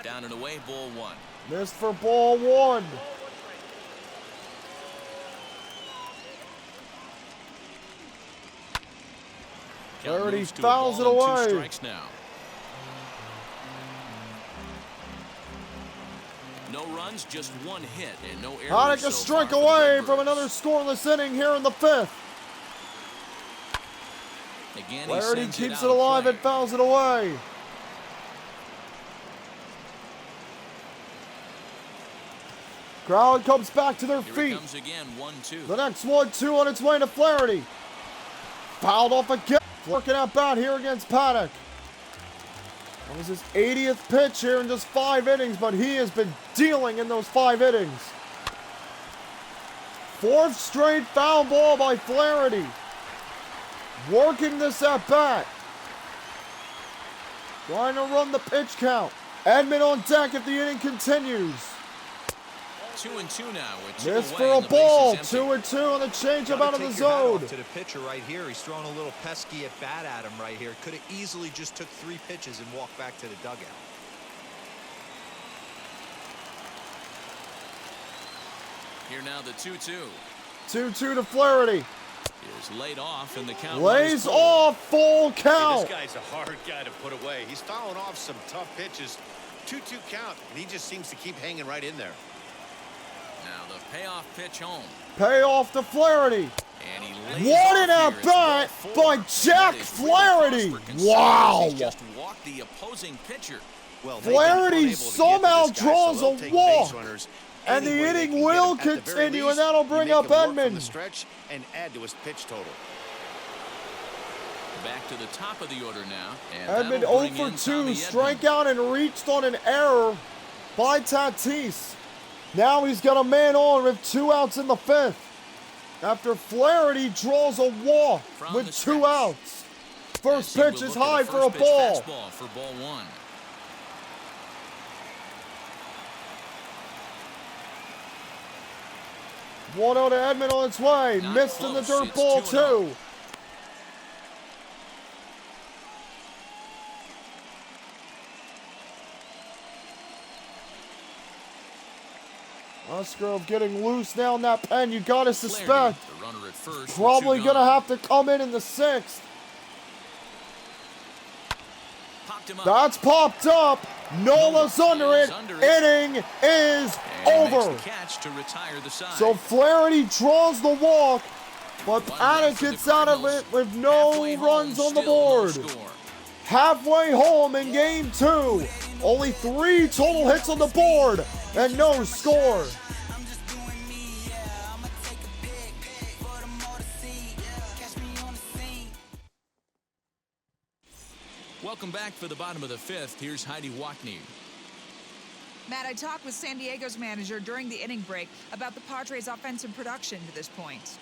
Down and away, ball 1. Missed for ball 1. Flaherty fouls it away. No runs, just 1 hit, and no errors. Paddock a strike away from another scoreless inning here in the 5th. Again, Flaherty keeps it alive and fouls it away. Crowd comes back to their feet. Comes again, 1-2. The next 1-2 on its way to Flaherty. Fouled off again. Working out bad here against Paddock. That was his 80th pitch here in just 5 innings, but he has been dealing in those 5 innings. 4th straight foul ball by Flaherty. Working this at bat. Trying to run the pitch count. Edman on deck if the inning continues. 2-2 now. This for a ball. 2-2 on the changeup out of the zone. To the pitcher right here. He's throwing a little pesky at bat at him right here. Could have easily just took 3 pitches and walked back to the dugout. Here now the 2-2. 2-2 to Flaherty. Is laid off and the count. Lays off, full count. This guy's a hard guy to put away. He's fouling off some tough pitches. 2-2 count, and he just seems to keep hanging right in there. Now the payoff pitch home. Payoff to Flaherty. And he lays What off an here. It's ball at-bat four. by And Jack that is Flaherty. really cause for concern Wow. as he's just walked the opposing pitcher. Well, they've been unable Flaherty to get to somehow this guy, draws so they'll a take walk. base runners And the any way they inning can get will him. At the very continue, and least, that'll you bring make up him work from Edman. the stretch and add to his pitch total. Back to the top of the order now. And Edman that'll 0 bring for in 2, Tommy Edman. strikeout and reached on an error by Tatis. Now he's got a man on with 2 outs in the 5th. After Flaherty draws a walk From with the 2 stretch. outs. First As he will pitch is look at high the for a first pitch ball. fastball for ball 1. One out to Edman on its way. Not Missed in the close. dirt It's ball 2-0. 2. Musgrove getting loose now in that pen. You gotta suspect. Flaherty, the runner at first with Probably 2 gonna gone. have to come in the 6th. Popped him up. That's popped up. Nola's under it. Inning is And he over. makes the catch to retire the side. So Flaherty draws the walk, but One Paddock run for the gets out of Cardinals. it with no Halfway home, runs on the still no board. score. Halfway home in game 2. Only 3 total hits on the board and no score. Welcome back for the bottom of the 5th. Here's Heidi Wackney. Matt, I talked with San Diego's manager during the inning break about the Padres' offensive production to this point.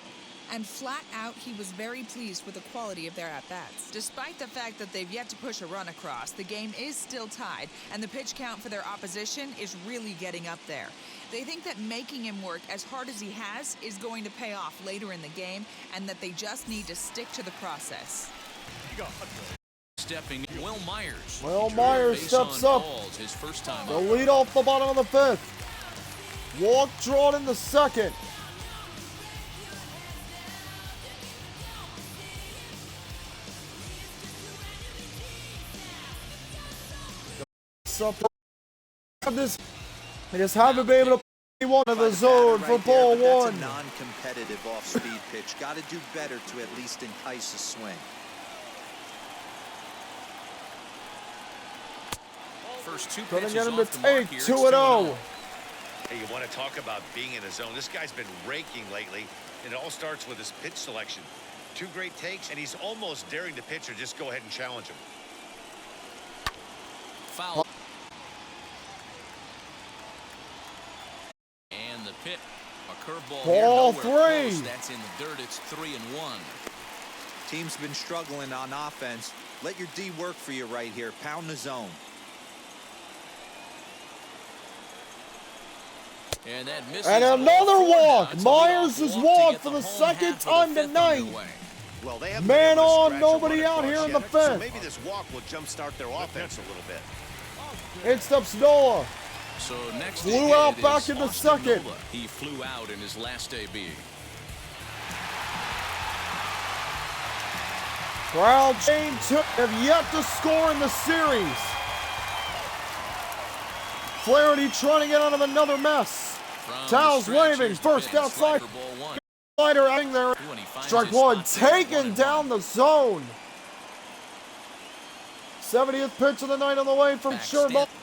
And flat out, he was very pleased with the quality of their at-bats. Despite the fact that they've yet to push a run across, the game is still tied, and the pitch count for their opposition is really getting up there. They think that making him work as hard as he has is going to pay off later in the game, and that they just need to stick to the process. Stepping in, Will Myers. Will He drew a Myers base steps on up. balls his first time The up. lead off the bottom of the 5th. Walk drawn in the 2nd. This, they just haven't been able to put one of the zone for ball 1. That's a non-competitive off-speed pitch. Got to do better to at least entice a swing. First 2 Gonna pitches get him to off the mark take here. 2-0. Hey, you want to talk about being in the zone? This guy's been raking lately, and it all starts with his pitch selection. 2 great takes, and he's almost daring the pitcher just go ahead and challenge him. Foul. And the pit. A curveball here. Ball Nowhere 3. close. That's in the dirt. It's 3-1. Team's been struggling on offense. Let your D work for you right here. Pound the zone. And that misses. And ball another 4 now. walk. It's a Myers leadoff is walk to walked get for the the home second half of the time 5th tonight. underway. Well, they haven't Man been able to on, scratch a nobody run out here across in the yet, so 5th. maybe this walk will jumpstart their offense a little bit. In steps Nola. So next Flew to hit out is back in the Austin 2nd. Nola. He flew out in his last AB. Crowd game 2 have yet to score in the series. Flaherty trying to get out of another mess. From the Towels stretch, waving. here's the First pitch. outside. Slider, ball 1. Slider out there. When he finds Strike his 1 spot there, taken 1-1. down the zone. 70th pitch of the night on the way from Back Sherman. Stanton.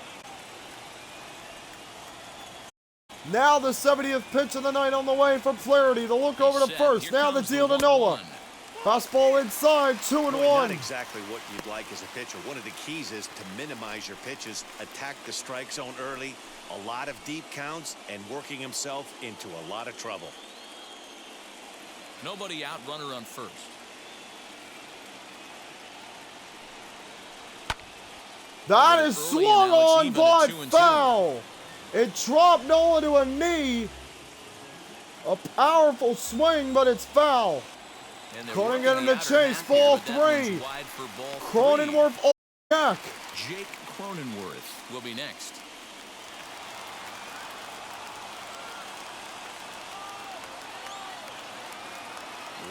Now the 70th pitch of the night on the way from Flaherty. The look over to Set. first. Here Now the comes deal to 1-1. Nola. Fastball inside, 2-1. Not exactly what you'd like as a pitcher. One of the keys is to minimize your pitches, attack the strike zone early, a lot of deep counts, and working himself into a lot of trouble. Nobody out, runner on first. That is Early, swung and now it's on even by at 2-2. foul. It dropped Nola to a knee. A powerful swing, but it's foul. And they're Cronin working getting the the outer chase, half here, ball but that one's 3. wide for ball 3. Cronenworth back. Jake Cronenworth will be next.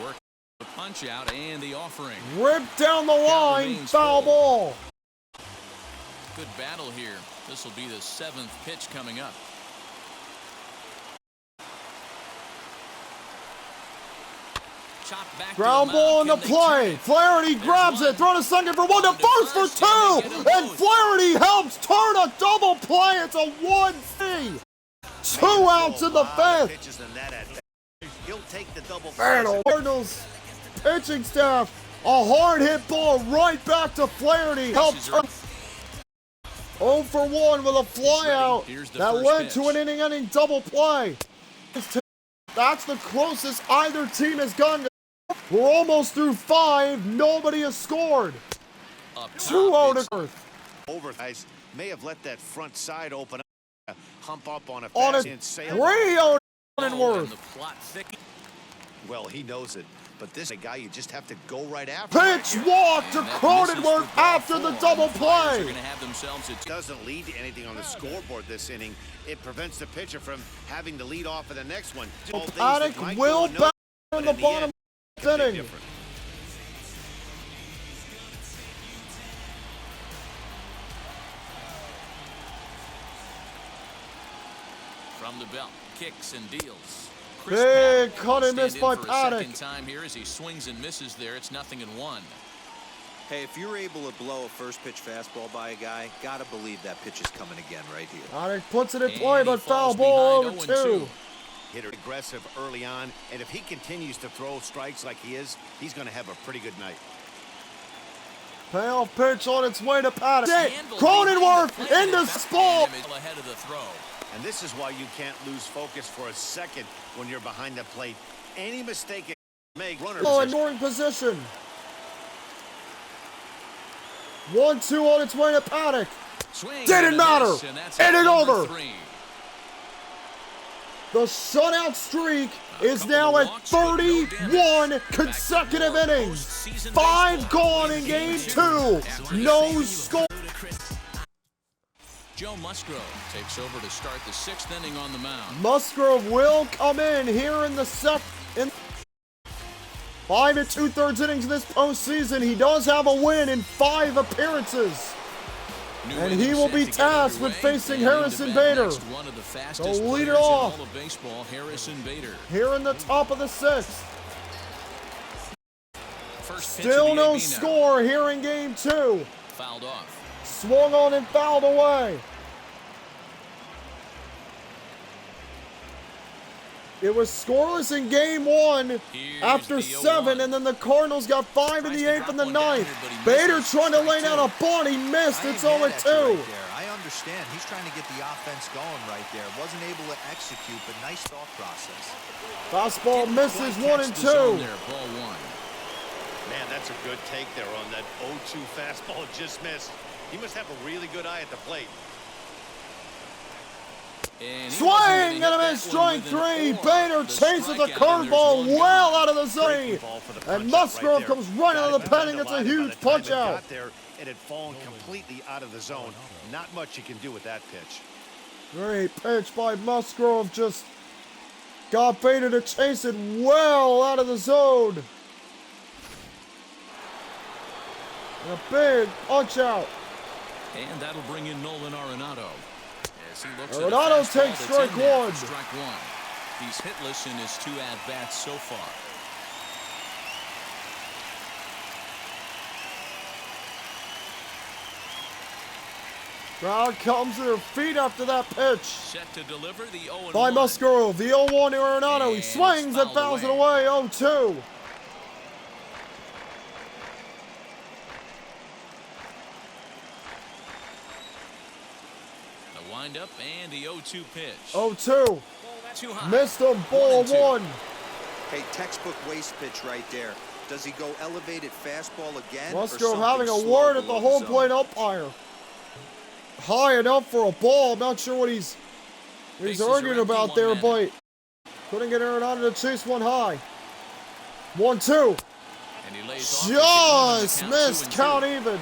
Work the punch out and the offering. Ripped down the line, remains foul full. ball. Good battle here. This will be the 7th pitch coming up. Chopped back Ground ball in the play. Flaherty grabs it. Throw to second for one. To first for two. And Flaherty helps turn a double play. It's a 1-3. 2 outs in the fifth. He'll take the double. Cardinals pitching staff. A hard hit ball right back to Flaherty. Helps 0 for 1 with a fly out that led to an inning-ending double play. That's the closest either team has gotten. We're almost through 5. Nobody has scored. 2-0 to Earth. Over guys may have let that front side open up. Hump up on a On fast a 3-0 to Worth. Well, he knows it, but this guy you just have to go right after. Pitch walk to Cronenworth after the double play. It doesn't lead to anything on the scoreboard this inning. It prevents the pitcher from having to lead off of the next one. Paddock will back in the bottom of the inning. From the belt, kicks and deals. Big cut and miss by Paddock. Second time here as he swings and misses there. It's 0-1. Hey, if you're able to blow a first pitch fastball by a guy, gotta believe that pitch is coming again right here. Paddock puts it in play, but foul ball over 2. Hitter aggressive early on, and if he continues to throw strikes like he is, he's going to have a pretty good night. Payoff pitch on its way to Paddock. Cronenworth in the spot. Ahead of the throw. And this is why you can't lose focus for a second when you're behind the plate. Any mistake you make, runner in scoring position. 1-2 on its way to Paddock. Didn't matter. Inning over. 3. The shutout streak is now at 31 consecutive innings. 5 gone in game 2. No score. Joe Musgrove takes over to start the 6th inning on the mound. Musgrove will come in here in the 5 2/3 innings in this postseason. He does have a win in 5 appearances. And he will be tasked with facing Harrison Bader. So lead it off here in the top of the 6th. Still no score here in game 2. Fouled off. Swung on and fouled away. It was scoreless in game 1 after 7, and then the Cardinals got 5 in the 8th and the 9th. Bader trying to lay down a bunt. He missed. It's 0-2. I understand. He's trying to get the offense going right there. Wasn't able to execute, but nice thought process. Fastball misses 1-2. Man, that's a good take there on that 0-2 fastball just missed. He must have a really good eye at the plate. Swing and a miss, strike 3. Bader chases the curveball well out of the zone. And Musgrove comes right out of the pen and gets a huge punch out. It had fallen completely out of the zone. Not much you can do with that pitch. Great pitch by Musgrove. Just got Bader to chase it well out of the zone. And a big punch out. And that'll bring in Nolan Arenado. Arenado takes strike 1. Strike 1. He's hitless in his 2 at-bats so far. Crowd comes to their feet after that pitch. Set to deliver the 0-1. By Musgrove, the 0-1 to Arenado. He swings and fouls it away, 0-2. Wind up and the 0-2 pitch. 0-2. Too high. Missed him. Ball 1. Hey, textbook waste pitch right there. Does he go elevated fastball again? Musgrove having a word at the home plate umpire. High enough for a ball. I'm not sure what he's arguing about there, but couldn't get Arenado to chase one high. 1-2. Just missed. Count even.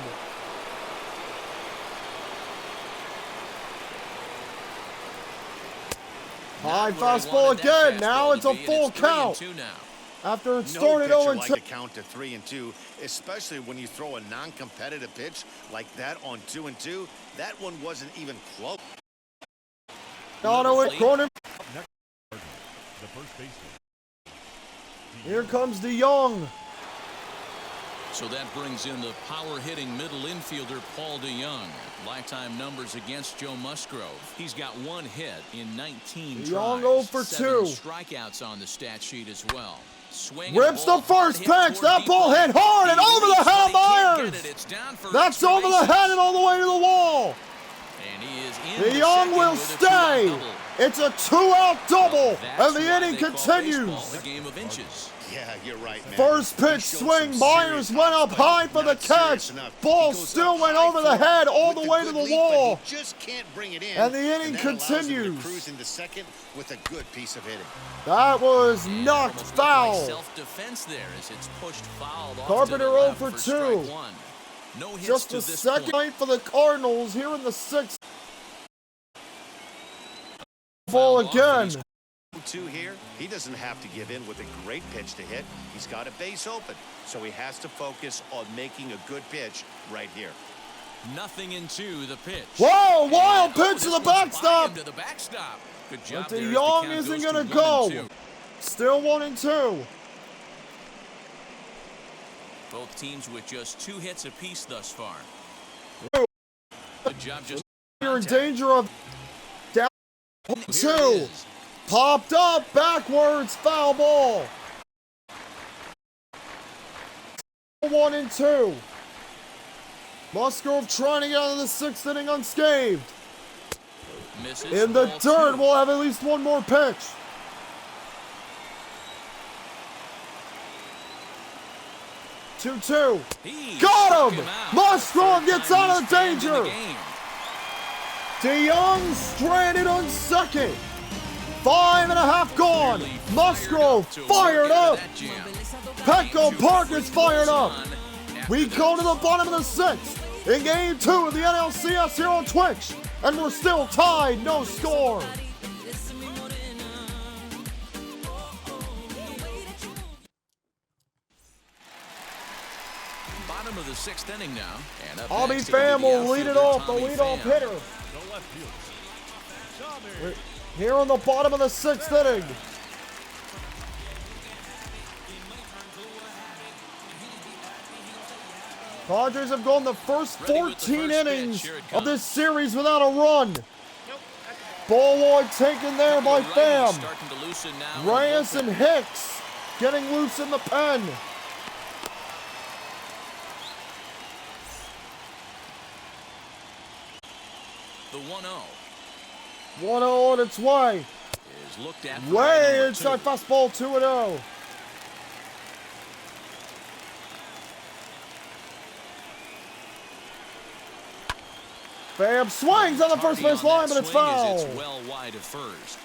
High fastball again. Now it's a full count. After it started 0-2. Like to count to 3-2, especially when you throw a non-competitive pitch like that on 2-2. That one wasn't even close. Auto it, corner. The first baseman. Here comes DeYoung. So that brings in the power-hitting middle infielder Paul DeYoung. Lifetime numbers against Joe Musgrove. He's got 1 hit in 19 DeYoung tries. 0 for 7 2. strikeouts on the stat sheet as well. Swing Rips the first pitch. That ball hit hard and over the head, Myers. That's over the head and all the way to the wall. And he is in DeYoung will stay. It's a 2-out double, and the inning continues. A game of inches. Yeah, you're right, man. First pitch swing. Myers went up high for the catch. Ball still went over the head all the way to the wall. Just can't bring it in. And the inning continues. Cruise into second with a good piece of hitting. That was knocked foul. Self-defense there as it's pushed foul. Carpenter 0 for 2. No hits Just to the this second point. night for the Cardinals here in the 6th. Ball again. 2 here. He doesn't have to give in with a great pitch to hit. He's got a base open, so he has to focus on making a good pitch right here. Nothing into the pitch. Whoa, wild pitch to the backstop. To the backstop. Good job. But DeYoung isn't going to go. Still 1-2. Both teams with just 2 hits apiece thus far. Good job just. You're in danger of down 2. Popped up backwards, foul ball. 1-2. Musgrove trying to get out of the 6th inning unscathed. Misses. In the dirt, we'll have at least one more pitch. Two. Got him! Musgrove gets out of danger. DeYoung stranded on second. 5.5 gone. Musgrove fired up. Petco Park is fired up. We go to the bottom of the 6th in Game 2 of the NLCS here on Twitch, and we're still tied, no score. Bottom of the 6th inning now. And up Bobby next, it'll be Pham the will lead it outfielder, off, the Tommy leadoff Pham. hitter. The left fielder. Tommy. Here on the bottom of the 6th inning. Padres have gone the first 14 innings of this series without a run. Ball wide taken there by Pham. Reyes and Hicks getting loose in the pen. The 1-0 1-0 on its way. is looked at for Way number inside 2. fastball 2-0. Pham swings on the first Tardy base on line, that but it's swing as foul. It's well wide of first.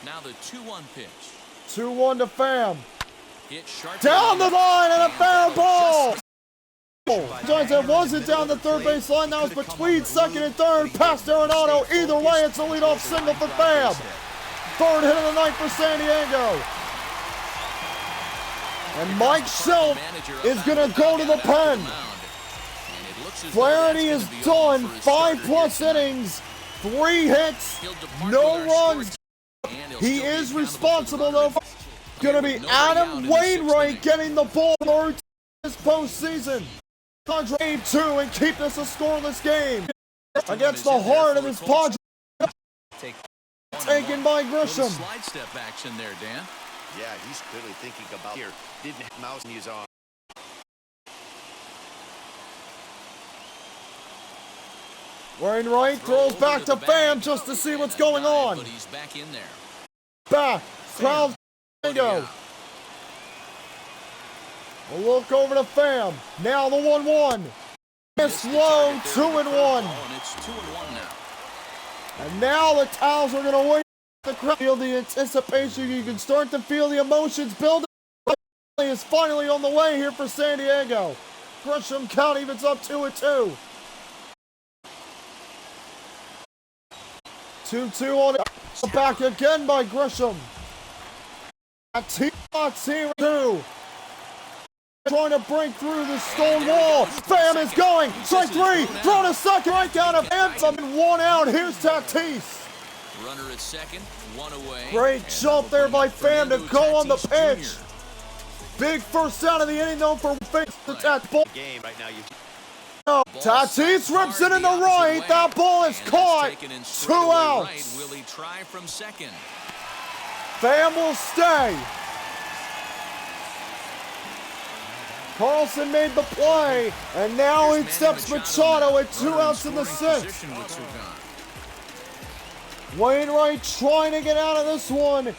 Now the 2-1 pitch. 2-1 to Pham. Hit sharp Down the line and a foul ball. just Jones, it wasn't down the third base line. That was between second and third. Past Arenado. Either way, it's a leadoff single for Pham. Third hit of the night for San Diego. And Mike Shelf is going to go to the pen. Flaherty is done. 5+ innings, 3 hits, no runs. He is responsible, though. Going to be Adam Wainwright getting the ball this postseason. Game 2 and keep this a scoreless game against the heart of his Padres. Taken by Grisham. Slide step action there, Dan. Yeah, he's clearly thinking about here. Didn't have mouse in his arm. Wainwright throws back to Pham just to see what's going on. But he's back in there. Back. Crowd. Go. A look over to Pham. Now the 1-1. It's low. 2-1. And it's 2-1 now. And now the Towels are going to wait. The crowd feel the anticipation. You can start to feel the emotions building. Is finally on the way here for San Diego. Grisham count evens up 2-2. 2-2 on it. Back again by Grisham. T-Box here 2. Trying to break through the stone wall. Pham is going. Strike 3. Throw to second right down of Pham. 1 out. Here's Tatis. Runner at second, one away. Great jump there by Pham to go on the pitch. Big first out of the inning, though, for face the Tatis ball. Game right now. Tatis rips it in the right. That ball is caught. 2 outs. Right. Will he try from second? Pham will stay. Carlson made the play, and now it steps Machado at 2 outs in the 6th. Wainwright trying to get out of this one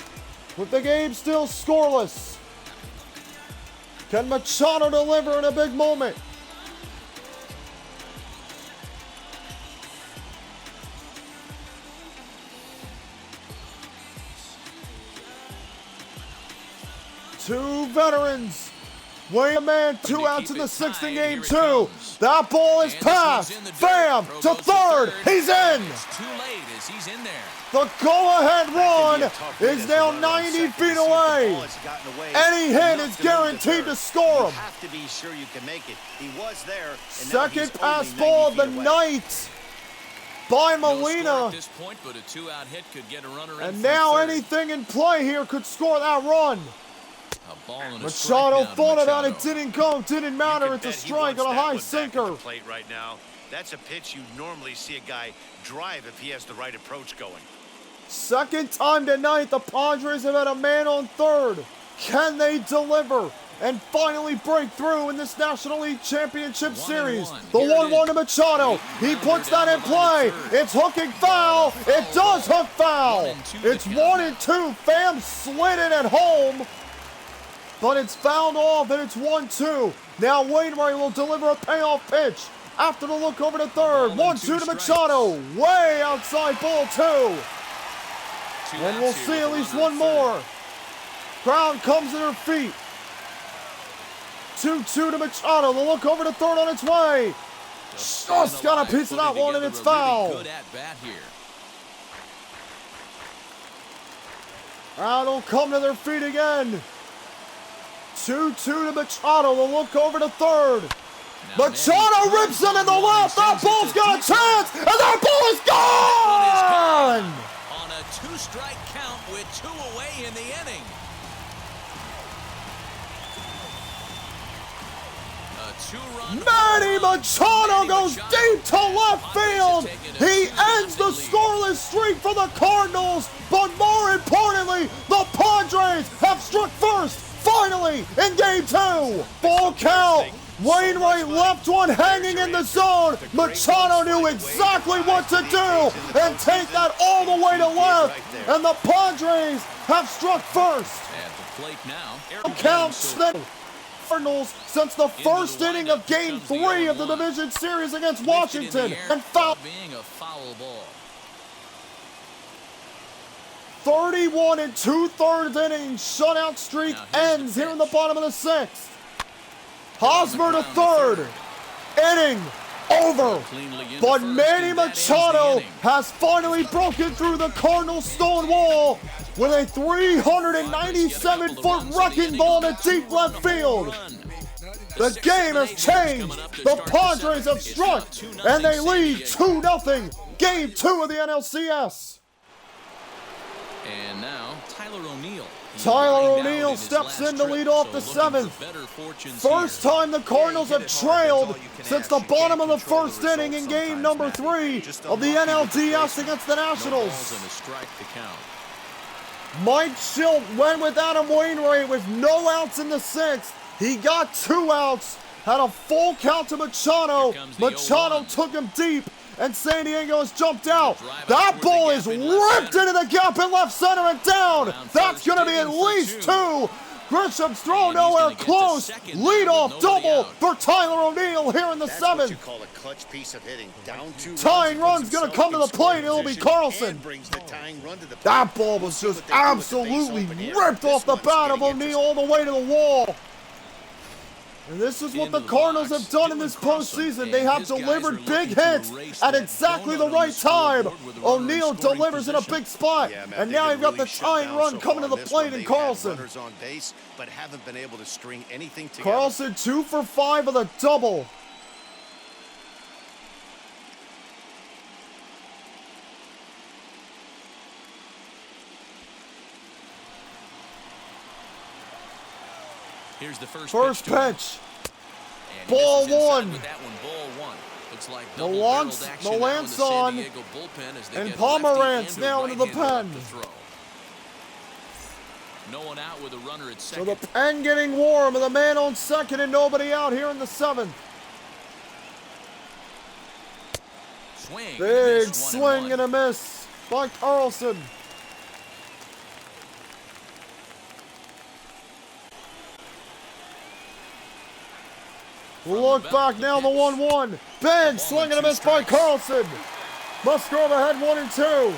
with the game still scoreless. Can Machado deliver in a big moment? Two veterans. Wait a man, 2 outs in the 6th in game 2. That ball is passed. Pham to third. He's in. It's too late as he's in there. The go-ahead run is now 90 feet away. Any hit is guaranteed to score him. Have to be sure you can make it. He was there. Second pass ball of the night by Molina. At this point, but a 2-out hit could get a runner in And from now third. anything in play here could score that run. A ball and a Machado strikeout to thought about it, Machado. didn't go, didn't matter. It's a strike on a high sinker. Plate right now. That's a pitch you normally see a guy drive if he has the right approach going. Second time tonight, the Padres have had a man on third. Can they deliver and finally break through in this National League Championship Series? The 1-1 to Machado. He puts that in play. It's hooking foul. It does hook foul. It's 1-2. Pham slid it at home, but it's fouled off, and it's 1-2. Now Wainwright will deliver a payoff pitch after the look over to third. 1-2 to Machado. Way outside ball 2. And we'll see at least one more. Crowd comes to their feet. 2-2 to Machado. The look over to third on its way. Just got a piece of that one, and it's foul. Good at bat here. Crowd will come to their feet again. 2-2 to Machado. The look over to third. Machado rips it in the left. That ball's got a chance, and that ball is gone. On a 2-strike count with 2 away in the inning. A 2-run. Manny Machado goes deep to left field. He ends the scoreless streak for the Cardinals, but more importantly, the Padres have struck first, finally, in game 2. Ball count. Wainwright left one hanging in the zone. Machado knew exactly what to do and take that all the way to left. And the Padres have struck first. At the plate now. Counts the Cardinals since the first inning of Game 3 of the division series against Washington. And foul. Being a foul ball. 31 2/3 innings shutout streak ends here in the bottom of the 6th. Hosmer to third. Inning over. But Manny Machado has finally broken through the Cardinals' stone wall with a 397-foot wrecking ball to deep left field. The game has changed. The Padres have struck, and they lead 2-0. Game 2 of the NLCS. And now, Tyler O'Neill. Tyler O'Neill steps in to lead off the 7th. First time the Cardinals have trailed since the bottom of the first inning in game number 3 of the NLCS against the Nationals. Mike Schilt went with Adam Wainwright with no outs in the 6th. He got 2 outs, had a full count to Machado. Machado took him deep, and San Diego has jumped out. That ball is ripped into the gap in left center and down. That's going to be at least 2. Grisham's throw nowhere close. Leadoff double for Tyler O'Neill here in the 7th. Tying run's going to come to the plate. It'll be Carlson. That ball was just absolutely ripped off the bat of O'Neill all the way to the wall. And this is what the Cardinals have done in this postseason. They have delivered big hits at exactly the right time. O'Neill delivers in a big spot. And now you've got the tying run coming to the plate in Carlson. Carlson 2 for 5 with a double. Here's the First pitch. And Ball he misses inside one. with that one, ball one. Looks like The double-barreled Lance, action the now in Lance the San on, Diego bullpen as they and get Pomerantz lefty now and into a the right-hander pen. up to throw. No one out with a runner at So second. the pen getting warm with a man on second and nobody out here in the 7th. Swing. Big Miss, swing and a miss by Carlson. Look back now, the 1-1. Big swing and a miss by Carlson. Musgrove ahead 1-2.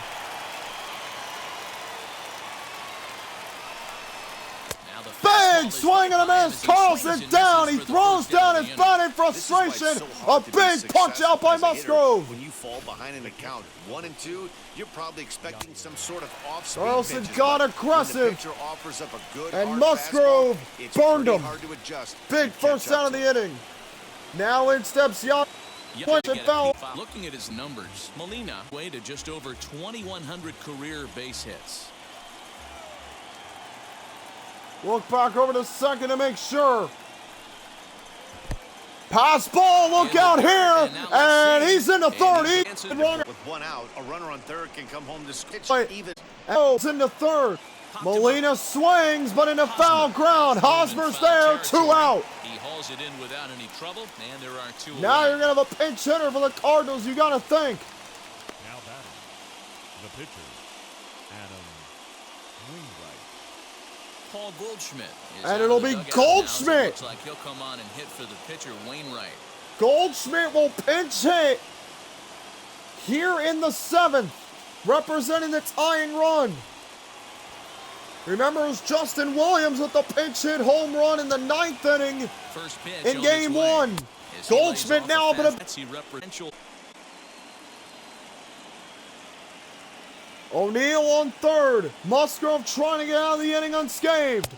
Big swing and a miss. Carlson down. He throws down his bat in frustration. A big punch out by Musgrove. When you fall behind in the count 1-2, you're probably expecting some sort of off-speed Carlson pitches, got but aggressive. when the pitcher offers up a good, And hard Musgrove fastball, it's burned pretty him. hard to adjust Big and first catch up out of to. the inning. Now in steps Jan. Punch and foul. Looking at his numbers, Molina way to just over 2,100 career base hits. Look back over to second to make sure. Pass ball, look out here, and he's in the third. He's wrong. With one out, a runner on third can come home to pitch Wait. even. He's in the third. Molina swings, but in the foul ground. Hosmer's there, 2 out. He hauls it in without any trouble, and there are 2 Now away. you're going to have a pinch hitter for the Cardinals, you got to think. Now batting, the pitcher, Adam Wainwright. Paul Goldschmidt is And out it'll of the be dugout now, so it Goldschmidt. looks like he'll come on and hit for the pitcher, Wainwright. Goldschmidt will pinch hit here in the 7th, representing the tying run. Remember, it was Justin Williams with the pinch hit home run in the 9th inning First pitch in on game its way. 1. As he lays Goldschmidt off now a up in a... fancy referential. O'Neill on third. Musgrove trying to get out of the inning unscathed.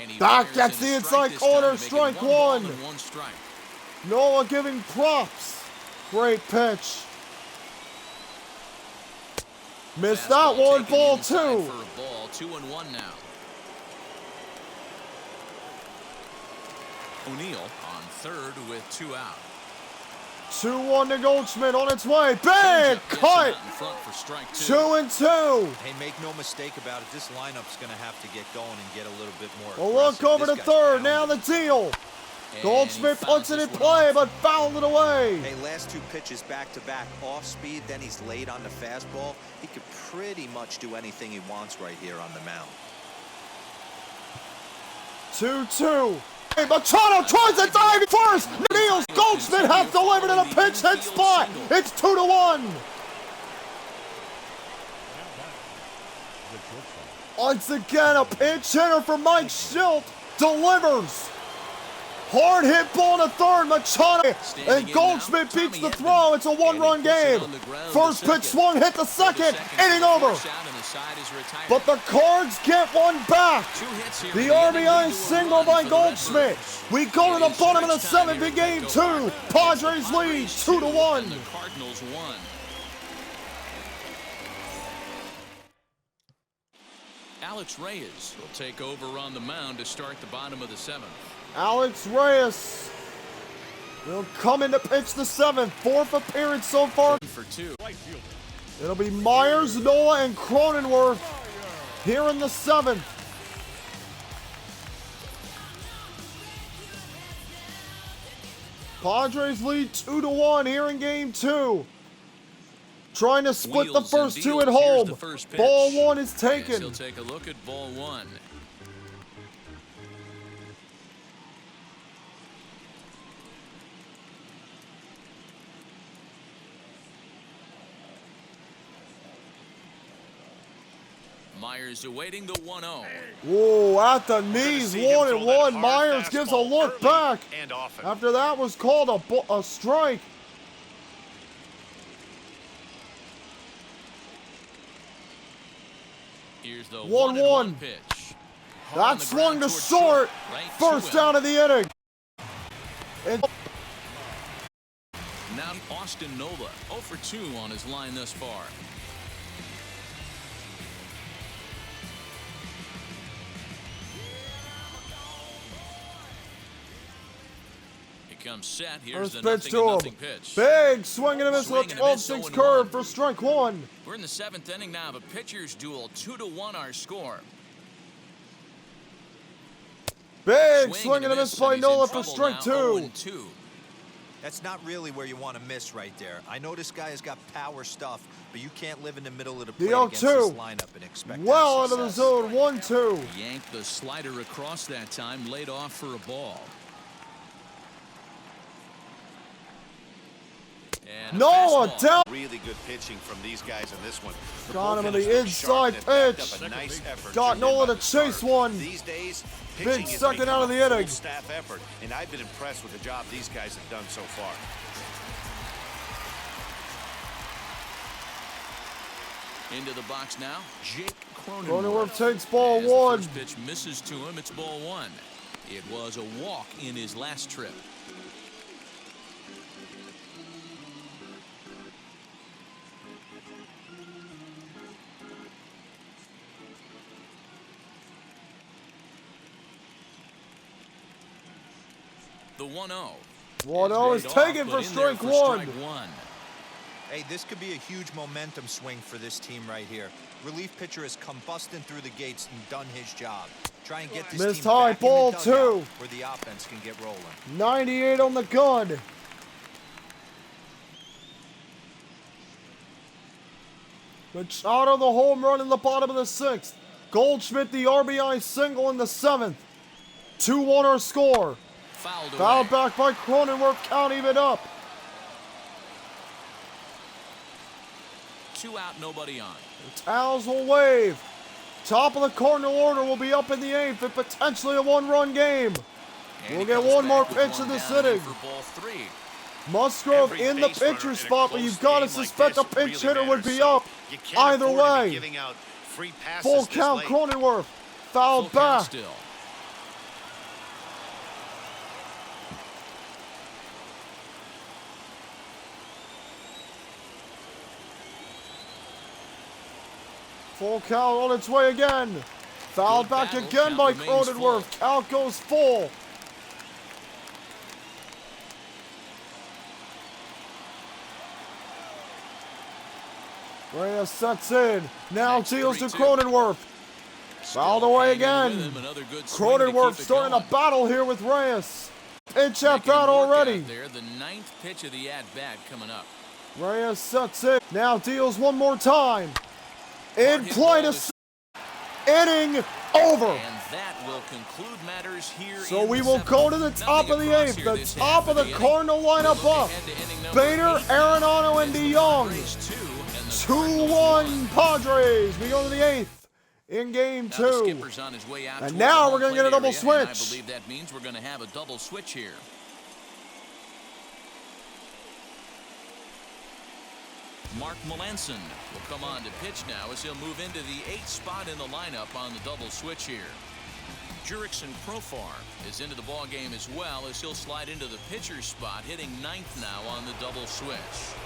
And he Back fires gets in the a inside strike this corner, time, making strike one ball one. and 1 strike. Noah giving props. Great pitch. Missed that Fastball one, taken ball inside 2. For a ball, 2-1 now. O'Neill on third with 2 out. 2-1 to Goldschmidt on its way. Big Changeup gets him cut. out in front for strike 2. 2-2. Hey, make no mistake about it. This lineup's going to have to get going and get a little bit more A look aggressive. over This to guy's third. pounding. Now the deal. And Goldschmidt he puts fouls it in this one play, off. but fouled it away. Hey, last 2 pitches back-to-back off speed, then he's late on the fastball. He could pretty much do anything he wants right here on the mound. 2-2. Hey, Machado tries to dive first. Neils Goldschmidt has delivered in a pinch hit spot. It's 2-1. Now batting, the shortstop. Once again, a pinch hitter for Mike Schilt delivers. Hard hit ball to third. Machado and Goldschmidt beats the throw. It's a 1-run game. First pitch swung, hit the second. Inning over. But the Cards get one back. The RBI single by Goldschmidt. We go to the bottom of the 7th in game 2. Padres lead 2-1. The Cardinals won. Alex Reyes will take over on the mound to start the bottom of the 7th. Alex Reyes will come in to pitch the 7th. 4th appearance so far. For 2. Right fielder, It'll be Myers, Nola, and Cronenworth here in the 7th. Padres lead 2-1 here in game 2. Trying to split the Wheels and first 2 at deals. Here's home. the first pitch. Ball 1 is Yes, taken. he'll take a look at ball 1. Myers awaiting the 1-0. Whoa, at the knees, see him throw that 1-1. hard Myers gives a fastball look early back. and often. After that was called a strike. Here's the 1-1. 1-1 pitch. Hard on That the swung ground to towards short. Right First to him. out of the inning. And Now Austin Nola 0 for 2 on his line thus far. becomes set. Here's First the pitch to him. nothing pitch. Big swing and a miss with a Swing and a miss, 12-6 0-1. curve for strike one. We're in the 7th inning now of a pitcher's duel. 2-1 our score. Big swing and a miss by and he's in Nola for trouble strike now, two. 0-2. That's not really where you want to miss right there. I know this guy has got power stuff, but you can't live in the middle of the plate against this 0-2. lineup and expect Well that out of the success. zone, 1-2. Yanked the slider across that time, laid off for a ball. And a Noah fastball. down. Really good pitching from these guys in this one. The Got him on bullpen the has been inside sharp and backed pitch. up a nice effort Got turned in Nola by to the chase starter. one. These days, Big pitching is second making out of a the full inning. staff effort, and I've been impressed with the job these guys have done so far. Into the box now, Jake Cronenworth. Cronenworth takes ball As the one. first pitch misses to him, it's ball one. It was a walk in his last trip. The 1-0. 1-0 is taken for strike one. Hey, this could be a huge momentum swing for this team right here. Relief pitcher has come busting through the gates and done his job. Try and get this Missed team high, back in ball the dugout two. where the offense can get rolling. 98 on the gun. Machado the home run in the bottom of the 6th. Goldschmidt the RBI single in the 7th. 2-1 our score. Fouled back by Cronenworth, count even up. 2 out, nobody on. The towels will wave. Top of the Cardinal order will be up in the 8th and potentially a 1-run game. And We'll he get comes one more back with pitch one in this down and in inning. for ball 3. Musgrove Every in the base runner pitcher in a spot, but close you've got to game like suspect a this pinch really hitter would matters. be So up. you can't Either afford to be way. giving out free passes Full this count, late. Cronenworth. Full Fouled count back. still. Full count on its way again. Fouled Good back battle. again by Count remains Cronenworth. full. Count goes full. Reyes sets in. Now Next deals to 3-2. Cronenworth. Fouled Still away hanging with again. him. Another good swing to Cronenworth keep it starting a going. battle here with Reyes. Pitch at Making him bat work out already. there. The 9th pitch of the at-bat coming up. Reyes sets in. Now deals one more time. In Hard hit play ball to to- inning over. And that will conclude matters here. So in we the will 7th. go to the top Nothing of the across 8th. here The this top half of the inning. Cardinal We'll lineup look up. ahead to inning number Bader, 8 Arenado, and as the DeYoung. Padres 2 and the 2-1 Cardinals 1. Padres. We go to the 8th in game Now the 2. skipper's on his way out And toward now the we're home gonna get a plate double area, and switch. I believe that means we're going to have a double switch here. Mark Melanson will come on to pitch now as he'll move into the 8th spot in the lineup on the double switch here. Jurickson Profar is into the ball game as well as he'll slide into the pitcher's spot, hitting 9th now on the double switch.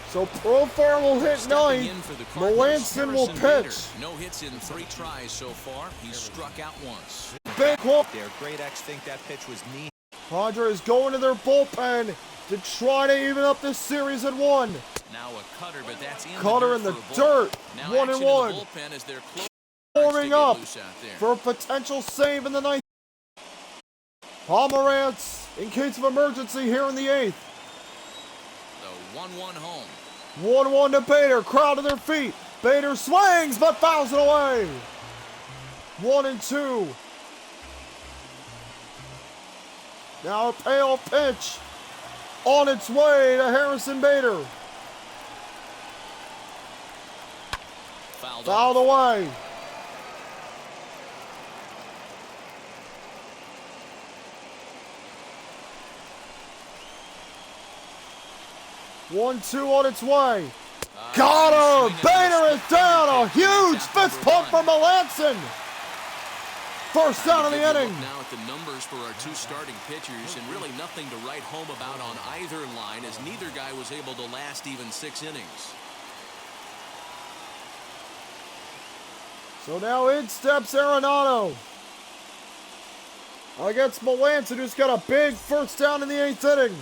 So Profar will hit Stepping 9th. in for the Cardinals, Melanson will Harrison pitch. Bader. No hits in 3 tries so far. He's struck out once. Big one. Their great X think that pitch was neat. Padres going to their bullpen to try to even up this series at 1. Now a cutter, but that's in Cutter the in the dirt for a ball. dirt. Now 1-1. action in the bullpen as they're close Warming to get up loose out there. for a potential save in the 9th. Pomerantz in case of emergency here in the 8th. The 1-1 home. 1-1 to Bader. Crowd to their feet. Bader swings but fouls it away. 1-2. Now a payoff pitch on its way to Harrison Bader. Fouled away. One-two on its way. Got her! Bader is down! A huge fist pump from Melanson! First down of the inning. Now at the numbers for our 2 starting pitchers, and really nothing to write home about on either line, as neither guy was able to last even 6 innings. So now in steps Arenado against Melanson, who's got a big first down in the 8th inning.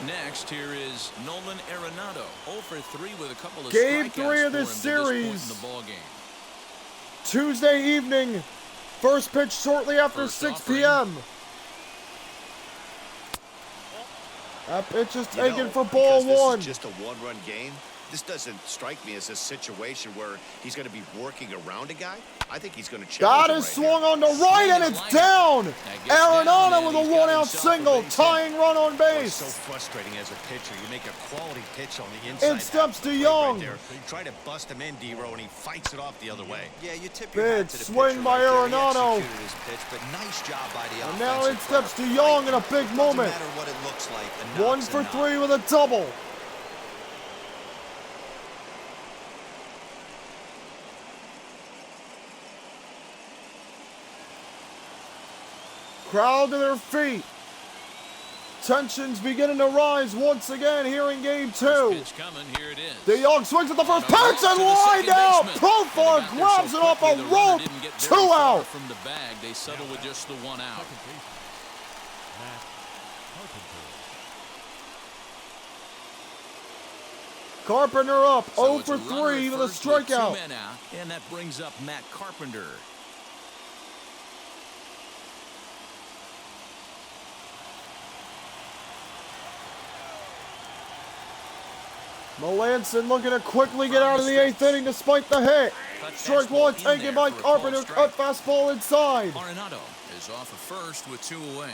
Next, here is Nolan Arenado, 0 for 3 with a couple of Game strikeouts 3 of for this him to series. this point in the ball game. Tuesday evening. First pitch shortly after First 6 offering. p.m. That pitch is taken for ball because one. this is just a one-run game. This doesn't strike me as a situation where he's going to be working around a guy. I think he's going to challenge That him is right swung here. on the right, and it's down. gets down, Arenado and with he's a got one-out himself a single, base tying run on It's so base. frustrating as a pitcher. You make a quality pitch on the inside. In steps half of the De plate Jong. Right there. Try to bust him in, D-Row, and he fights it off the other way. Yeah, you tip your hat Big to the swing pitcher by right there. He Arenado. executed his pitch, but nice job by the And now in offensive steps player. De Jong in a big Doesn't moment. matter what it looks like. A 1 knock's a for knock. 3 with a double. Crowd to their feet. Tensions beginning to rise once again here in game 2. Pitch coming, here it is. De Jong swings at the first pitch and To the lined second out. baseman. Profar And they got there grabs so it off quickly, a the runner rope. didn't get very 2 far out. from the bag. They settle with just the 1 out. Second baseman, Matt Carpenter. Carpenter up So 0 it's for a runner 3 at with a first with 2 strikeout. men out, and that brings up Matt Carpenter. Melanson looking to quickly get out of the 8th inning despite the hit. Strike one taken by Carpenter. Cut fastball inside. Arenado is off at first with 2 away.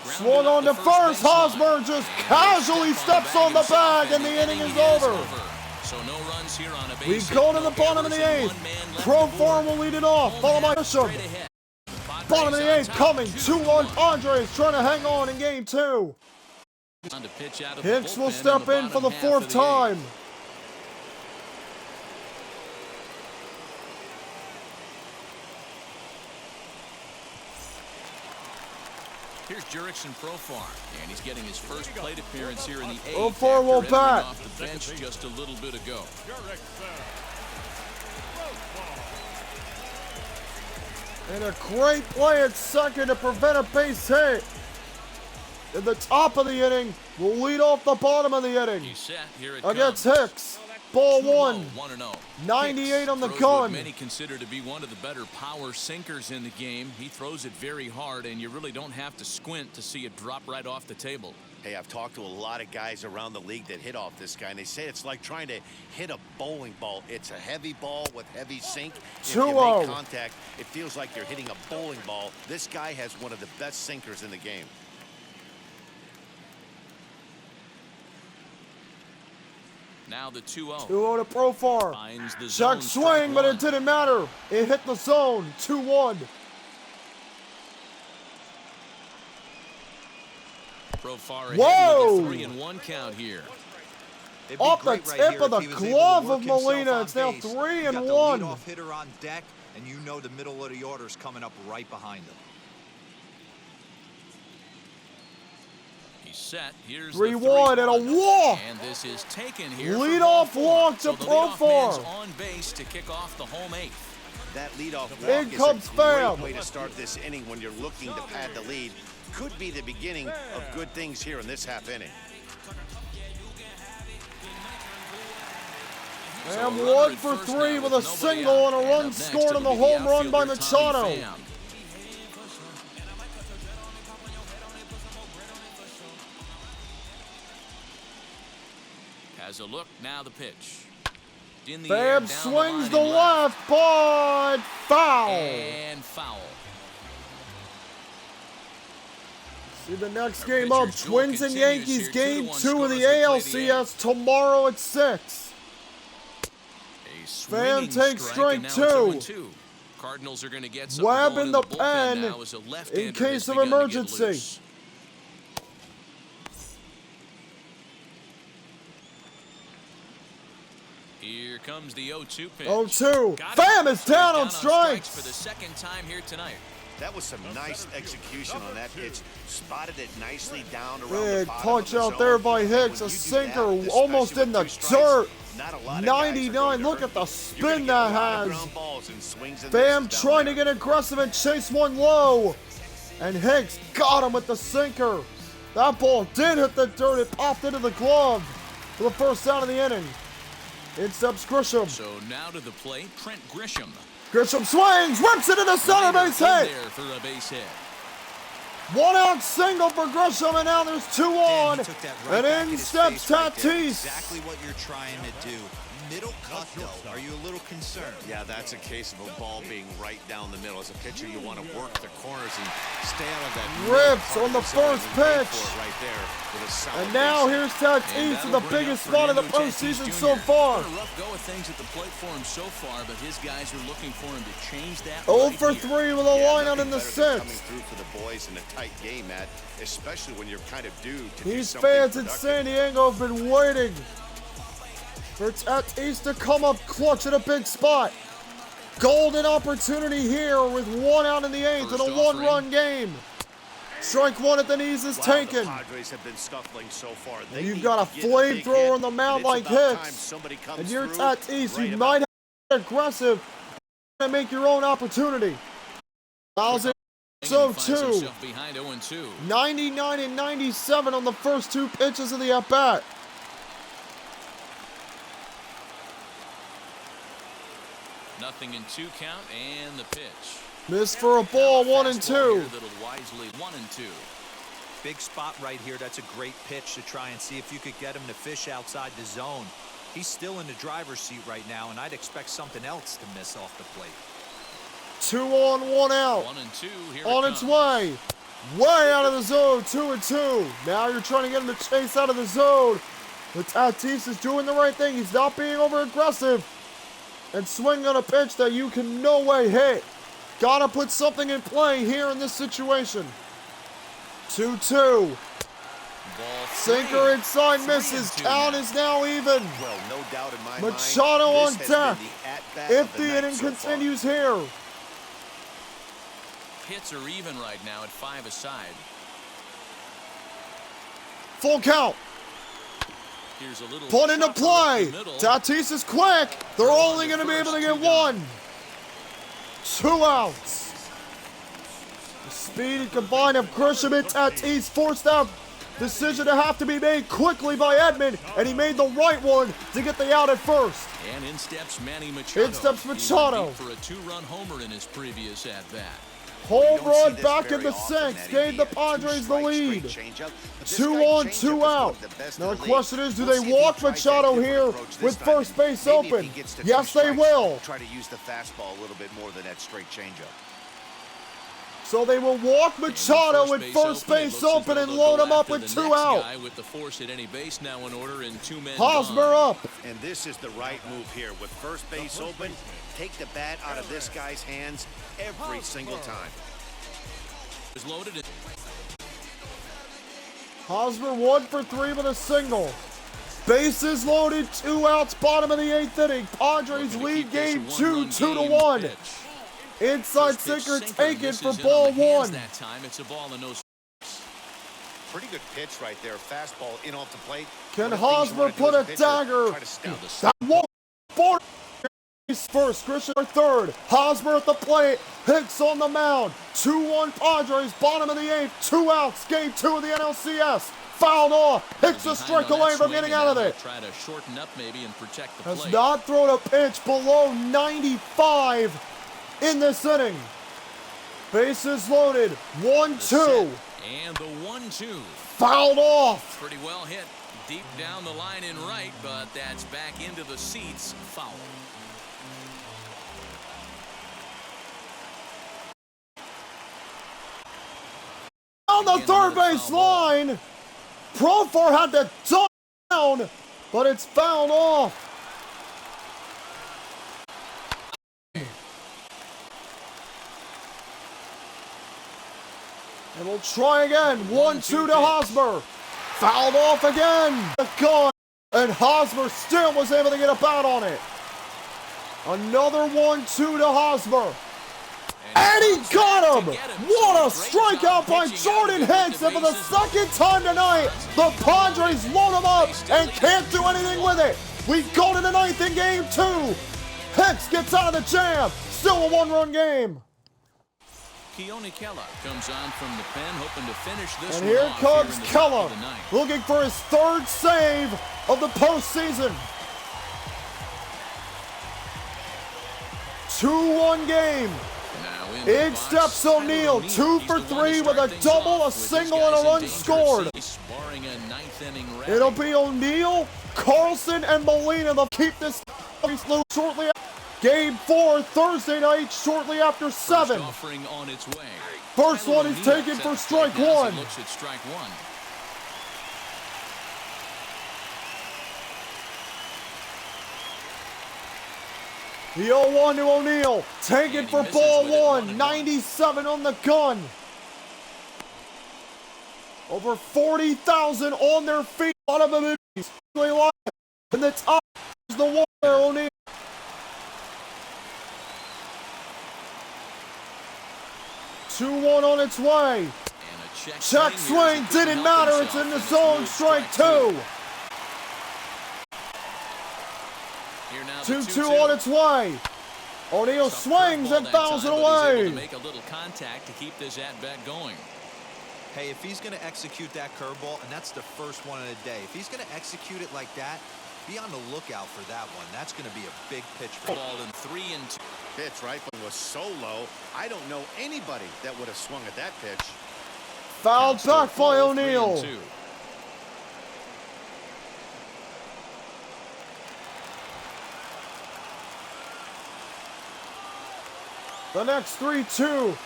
Swung on to first. Hosmer just casually steps on the bag, and the inning is over. So no runs here on a We base go hit, to the no bottom of the errors, and 8th. 1 man left Pro to Farm board. will lead it off, followed by Bishop. Straight ahead. Bottom of the 8th coming. 2-1 Padres trying to hang on in game 2. On to pitch out of the Hicks will bullpen step in for the bottom half of 4th the 8th. time. Here's Jurickson Profar, and he's getting his first plate appearance here in the 8th. Profar will after entering bat. off the bench just a little bit ago. And a great play at second to prevent a base hit. In the top of the inning, will lead off the bottom of the inning. He's set. Here it Against comes. Hicks. Ball 2-0, 1. 1-0. 98 Hicks on the throws gun. what many consider to be one of the better power sinkers in the game. He throws it very hard, and you really don't have to squint to see it drop right off the table. Hey, I've talked to a lot of guys around the league that hit off this guy, and they say it's like trying to hit a bowling ball. It's a heavy ball with heavy sink. If you 2-0. make contact, it feels like you're hitting a bowling ball. This guy has one of the best sinkers in the game. Now the 2-0. 2-0 to Profar. Finds the zone, Check strike swing, but it one. didn't matter. It hit the zone. 2-1. Profar ahead Whoa! with a 3-1 count here. It'd be Off the great right tip here of the if he was able to glove work of himself Molina. on It's now base. 3-1. You got the leadoff hitter on deck, and you know the middle of the order's coming up right behind him. He's set. Here's 3-1 and a walk. And this is taken here. for Leadoff ball 4. walk to So the leadoff Profar. man's on base to kick off the home 8th. That leadoff In walk is comes a great Pham. way to start this inning when you're looking to pad the lead. Could be the beginning of good things here in this half inning. And runner 1 at for first 3 now with a nobody single out. and a And run up next, scored on the it'll be home run by outfielder Tommy Machado. Pham. Has a look, now the pitch. In the air, Pham down swings the the line and left, but foul. And foul. See the next Our game up, pitcher's duel Twins and continues Yankees, here. game 2-1 2 of the scores. We play the ALCS tomorrow at 6. A Pham swinging takes strike, and strike now it's 2. 0-2. Cardinals are going to get something Webb going in the bullpen pen now as a left-hander in case has of begun to get emergency. loose. Here comes the 0-2 pitch. 0-2. Got it. Pham is So he's down on strikes. for the second time here tonight. That was some nice execution on that pitch. Spotted it nicely down around the Big bottom punch of the out zone. there by And Hicks. when A you do that, sinker especially almost with in the 2 strikes, dirt. not a lot of guys are 99. going to Look hurt at the you. You're spin gonna get a that lot of has. ground balls fouls and swings and Bam trying to get aggressive and chase one low. And Hicks got him with the sinker. That ball did hit the dirt. It popped into the glove for the first down of the inning. In steps Grisham. So now to the plate, Trent Grisham. Grisham swings, rips it into the center base hit. There for a base hit. 1 out single for Grisham, and now there's 2 on. Right, and in steps Tatis. Exactly what you're trying to do. Middle cut, though. Are you a little concerned? Yeah, that's a case of a ball being right down the middle. As a pitcher, you want to work the corners and stay out of that. Rips on the first pitch. Right there with a solid And now base. here's Tatis in the biggest spot of the postseason so far. A rough go of things at the plate for him so far, but his guys are looking for him to change that. 0 right for here. 3 with a line out nothing in the better than coming 6th. through for the boys in a tight game, Matt, especially when you're kind of due to do These something fans in productive. San Diego have been waiting for Tatis to come up clutch at a big spot. Golden opportunity here with 1 out in the 8th and a 1-run game. Strike 1 at the knees is taken. The Padres have been scuffling so far. And you've got a flamethrower on the mound like Hicks. And you're Tatis, you might have to be aggressive and make your own opportunity. Fouls it. So too. 99 and 97 on the first 2 pitches of the at-bat. Nothing in 2 count and the pitch. Missed for a ball, 1 and 2. That'll wisely 1 and 2. Big spot right here. That's a great pitch to try and see if you could get him to fish outside the zone. He's still in the driver's seat right now, and I'd expect something else to miss off the plate. 2 on, 1 out. 1 and 2. Here On its way. Way out of the zone, 2 and 2. Now you're trying to get him to chase out of the zone. But Tatis is doing the right thing. He's not being over aggressive and swinging on a pitch that you can no way hit. Gotta put something in play here in this situation. 2-2. Sinker inside misses. Count is now even. Well, no doubt in my Machado mind, on this has deck. been the at-bat If of the night inning so far. continues here. Hits are even right now at 5 aside. Full count. Here's a little Put into chopper play. up the middle. Tatis is quick. They're only going to be able to get 1. 2 outs. The speed and combine of Grisham and Tatis forced out decision to have to be made quickly by Edman, and he made the right one to get the out at first. And in steps Manny Machado. In steps He went Machado. deep for a 2-run homer in his previous at-bat. Home don't see run this back in very the often, 6th, Eddie. gave the He had Padres the 2 lead. straight changeup, but this 2 guy's on, changeup 2 is one out. of the best Now in the league. question is, do We'll they see if he walk tries that Machado different here approach this with time. first base Maybe if open? he gets to 2 Yes, they strikes, will. Try to use the fastball a little bit more than that straight changeup. So they will walk Machado with first base open and load him up with 2 out. With the force at any base now in order and 2 men Hosmer gone. up. And this is the right move here. With first base open, take the bat out of this guy's hands every single time. Is loaded. Hosmer 1 for 3 with a single. Bases loaded, 2 outs, bottom of the 8th inning. Padres lead game 2, 2-1. Inside sinker taken for ball 1. That time it's a ball and no. Pretty good pitch right there. Fastball in off the plate. Can One of the things you Hosmer wanna do put as a pitcher, dagger? try to stop the That one, 4 first, Grisham for 3rd. Hosmer at the plate. Hicks on the mound. 2-1 Padres, bottom of the 8th. 2 outs, game 2 of the NLCS. Fouled off. Hicks a strike away from getting out of it. Try to shorten up maybe and protect the Has plate. not thrown a pitch below 95 in this inning. Bases loaded. 1-2. And the 1-2. Fouled off. Pretty well hit deep down the line in right, but that's back into the seats. Foul. On the Again, third another base foul ball. line. Profar had to duck down, but it's fouled off. And we'll try again. 1-2 to Hosmer. Fouled off again. Gone. And Hosmer still was able to get a bat on it. Another 1-2 to Hosmer. And he got him! What a strikeout by Jordan Hicks! And for the second time tonight, the Padres load him up and can't do anything with it. We go to the 9th in game 2. Hicks gets out of the jam. still a one-run game. Keone Keller comes on from the pen, hoping to finish this And one here off comes in the top Keller, of the ninth. looking for his third save of the postseason. 2-1 game. Now in In the steps box, O'Neal, 2 He's for the one 3 to with start a things double, off a with his single, guys and a in run dangerous scored. seats, barring a ninth-inning rally. It'll be O'Neal, Carlson, and Molina. They'll keep this loose shortly after Game 4, Thursday night, shortly after 7. First offering on its way. First Tyler one is O'Neill taken set for the strike plate down as he one. looks at strike one. The 0-1 to O'Neal, taken And he for misses ball with it, 1, 97 on the gun. Over 40,000 on their feet. A lot of them in the top is the one there, O'Neal. Two-one on its way. And a Check swing, here as he didn't couldn't matter. help It's in the himself, zone. and Strike it's ruled 2. Here now the 2-2 on its way. O'Neal Tough swings curveball and that fouls it time, but he's able to away. make a little contact to keep this at-bat going. Hey, if he's going to execute that curveball, and that's the first one of the day, if he's going to execute it like that, be on the lookout for that one. That's going to be a big pitch for him. Ball in 3-2. Pitch rifling was so low, I don't know anybody that would have swung at that pitch. Fouled Still back by full, O'Neal. 3-2. The next 3-2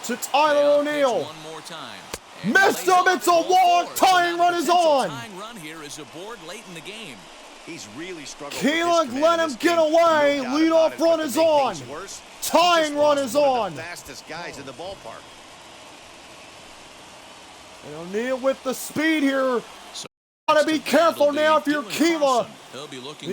to Tyler Payoff pitch O'Neal. one more time. And Missed lays him. off It's a ball walk. four. Tying So now run the is potential on. tying run here is aboard late in the game. He's really struggled with his Keelan command let in him this get game. away. No doubt Leadoff about it, run but is to make on. things worse, he Tying just run lost is one of on. the fastest guys in the ballpark. And O'Neal with the speed here. So Gotta be careful that'll be now if you're Dylan Keela. Carlson. He'll be looking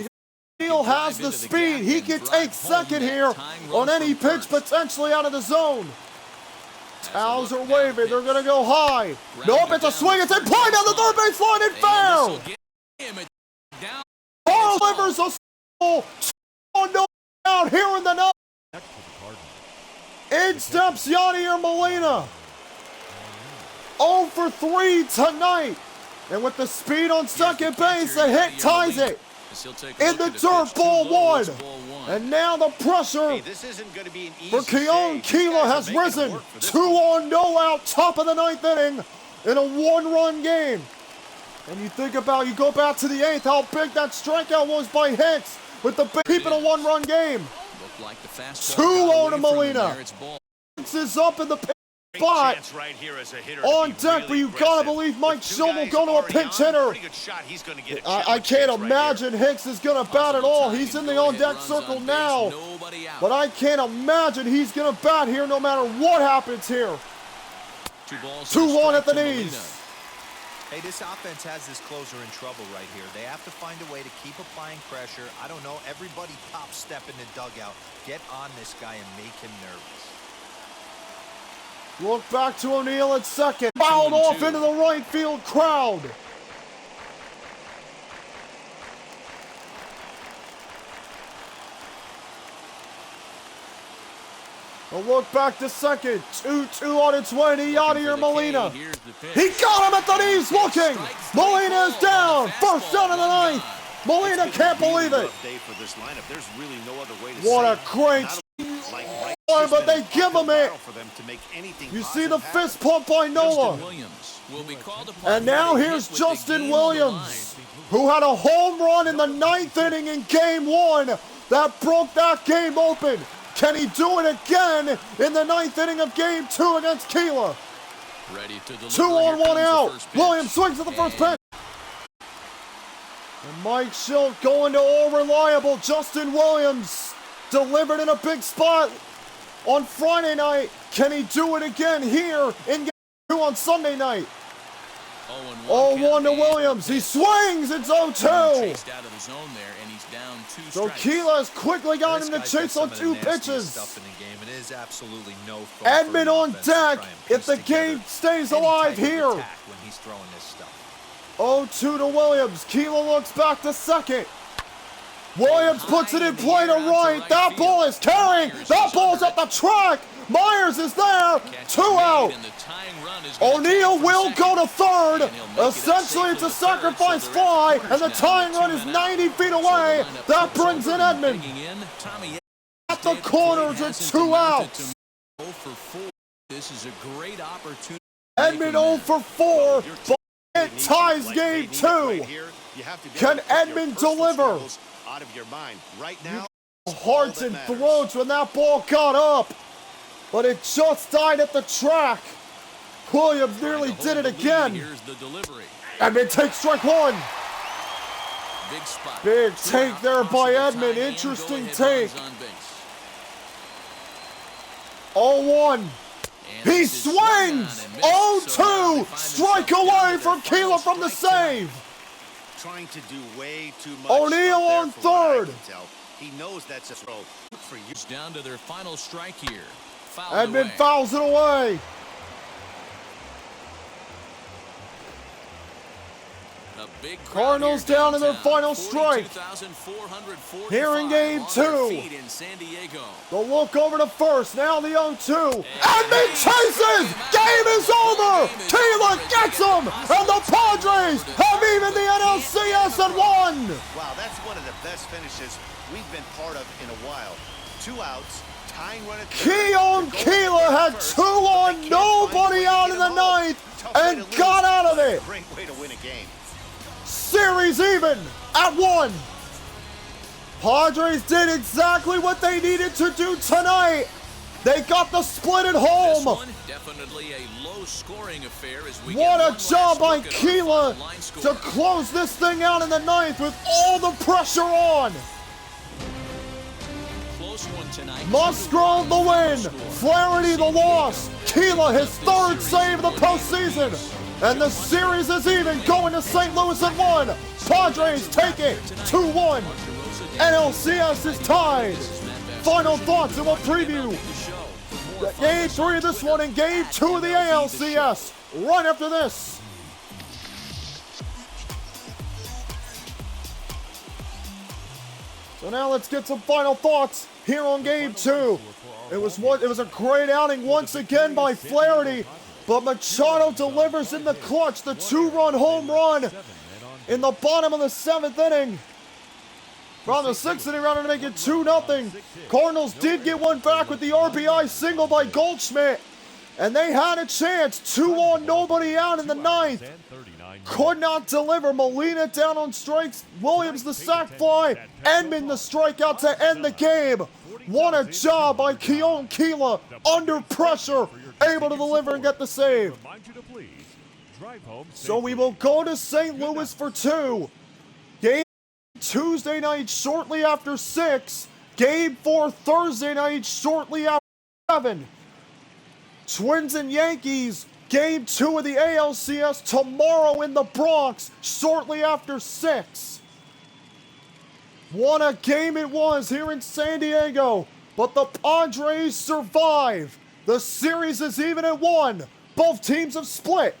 O'Neal drive has the into the speed. gap He and can drive take home second that here tying run on any from pitch first. potentially out of the zone. Has a Towels look are down waving. They're pitch. going to go high. Nope, it's a swing. It's in play down the third base line and And foul. this'll get him. It's down. Carl delivers a single. No out here in the ninth. Back to the Cardinals. In steps Yadier Molina. 0 for 3 tonight. And with the speed on second base, the hit ties it. In the dirt, ball one. And now the pressure Hey, this isn't going to be an easy for Keone save. These Keela guys are has making it risen. work for this 2 one. on, no out, top of the ninth inning in a one-run game. And you think about, you go back to the 8th, how big that strikeout was by Hicks with the keeping a one-run game. Looked like the fastball 2-0 got away to from him Molina. there. It's ball. Hicks is up in the pitch Great spot. chance right here as a hitter to On be deck, but really you gotta aggressive. believe Mike With two Schill will guys go to a already pinch on, hitter. pretty good shot. He's going to get a I challenge can't pitch right imagine Hicks is going to bat at all. He's in the on-deck circle now. Nobody out. But I can't imagine he's going to bat here no matter what happens here. 2-1 at the knees. Hey, this offense has this closer in trouble right here. They have to find a way to keep applying pressure. I don't know, everybody top step in the dugout. Get on this guy and make him nervous. Look back to O'Neal at second. Fouled off into the right field crowd. A look back to second. 2-2 on its way to Yadier Molina. He got him at the knees looking. Molina is down. First down in the ninth. Molina can't believe it. What a great but they give him it. You see the fist pump by Nola. And now here's Justin Williams, who had a home run in the ninth inning in game 1 that broke that game open. Can he do it again in the ninth inning of game 2 against Keela? 2 on, 1 out. Williams swings at the first pitch. And Mike Schill going to all reliable Justin Williams. Delivered in a big spot on Friday night. Can he do it again here in game 2 on Sunday night? 0-1 to Williams. He swings. It's 0-2. So Keela has quickly got him to chase on 2 pitches. Edmund on deck if the game stays alive here. 0-2 to Williams. Keela looks back to second. Williams puts it in play to right. That ball is carrying. That ball's at the track. Myers is there. 2 out. O'Neill will go to third. Essentially, it's a sacrifice fly, and the tying run is 90 feet away. That brings in Edman. At the corners, it's 2 outs. This is a great opportunity. Edman 0 for 4, but it ties game 2. Can Edman deliver? Out of your mind right now. Hearts and throats when that ball got up, but it just died at the track. Williams nearly did it again. Here's the delivery. Edman takes strike 1. Big spot. Big take there by Edman. Interesting take. 0-1. He swings. 0-2. Strike away from Keeler from the save. Trying to do way too much. O'Neill on third. He knows that's a throw for you. Down to their final strike here. Edman fouls it away. Cardinals down in their final strike. Here in game 2. The look over to first. Now the 0-2. Edman chases. Game is over. Keeler gets him. And the Padres have even the NLCS at 1. Wow, that's one of the best finishes we've been part of in a while. 2 outs. Tying run at Keon Keeler had 2 on, nobody out in the 9th, and got out of it. Great way to win a game. Series even at 1. Padres did exactly what they needed to do tonight. They got the split at home. Definitely a low-scoring affair as we what a job by Keeler to close this thing out in the 9th with all the pressure on. Musgrove the win, Flaherty the loss, Keeler his 3rd save of the postseason, and the series is even going to St. Louis at 1. Padres take it 2-1. NLCS is tied. Final thoughts and we'll preview Game 3 of this one and Game 2 of the ALCS right after this. So now let's get some final thoughts here on Game 2. It was a great outing once again by Flaherty, but Machado delivers in the clutch, the 2-run home run in the bottom of the 7th inning. From the 6th inning round to make it 2-0. Cardinals did get one back with the RBI single by Goldschmidt, and they had a chance. 2 on, nobody out in the 9th. Could not deliver. Molina down on strikes. Williams the sac fly. Edman the strikeout to end the game. What a job by Keon Keeler. Under pressure. Able to deliver and get the save. So we will go to St. Louis for 2. Game Tuesday night shortly after 6. Game 4 Thursday night shortly after 7. Twins and Yankees. Game 2 of the ALCS tomorrow in the Bronx, shortly after 6. What a game it was here in San Diego, but the Padres survive. The series is even at 1. Both teams have split.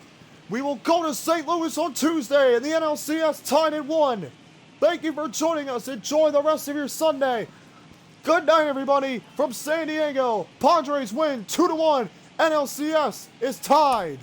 We will go to St. Louis on Tuesday, and the NLCS tied at 1. Thank you for joining us. Enjoy the rest of your Sunday. Good night, everybody, from San Diego. Padres win 2-1. NLCS is tied.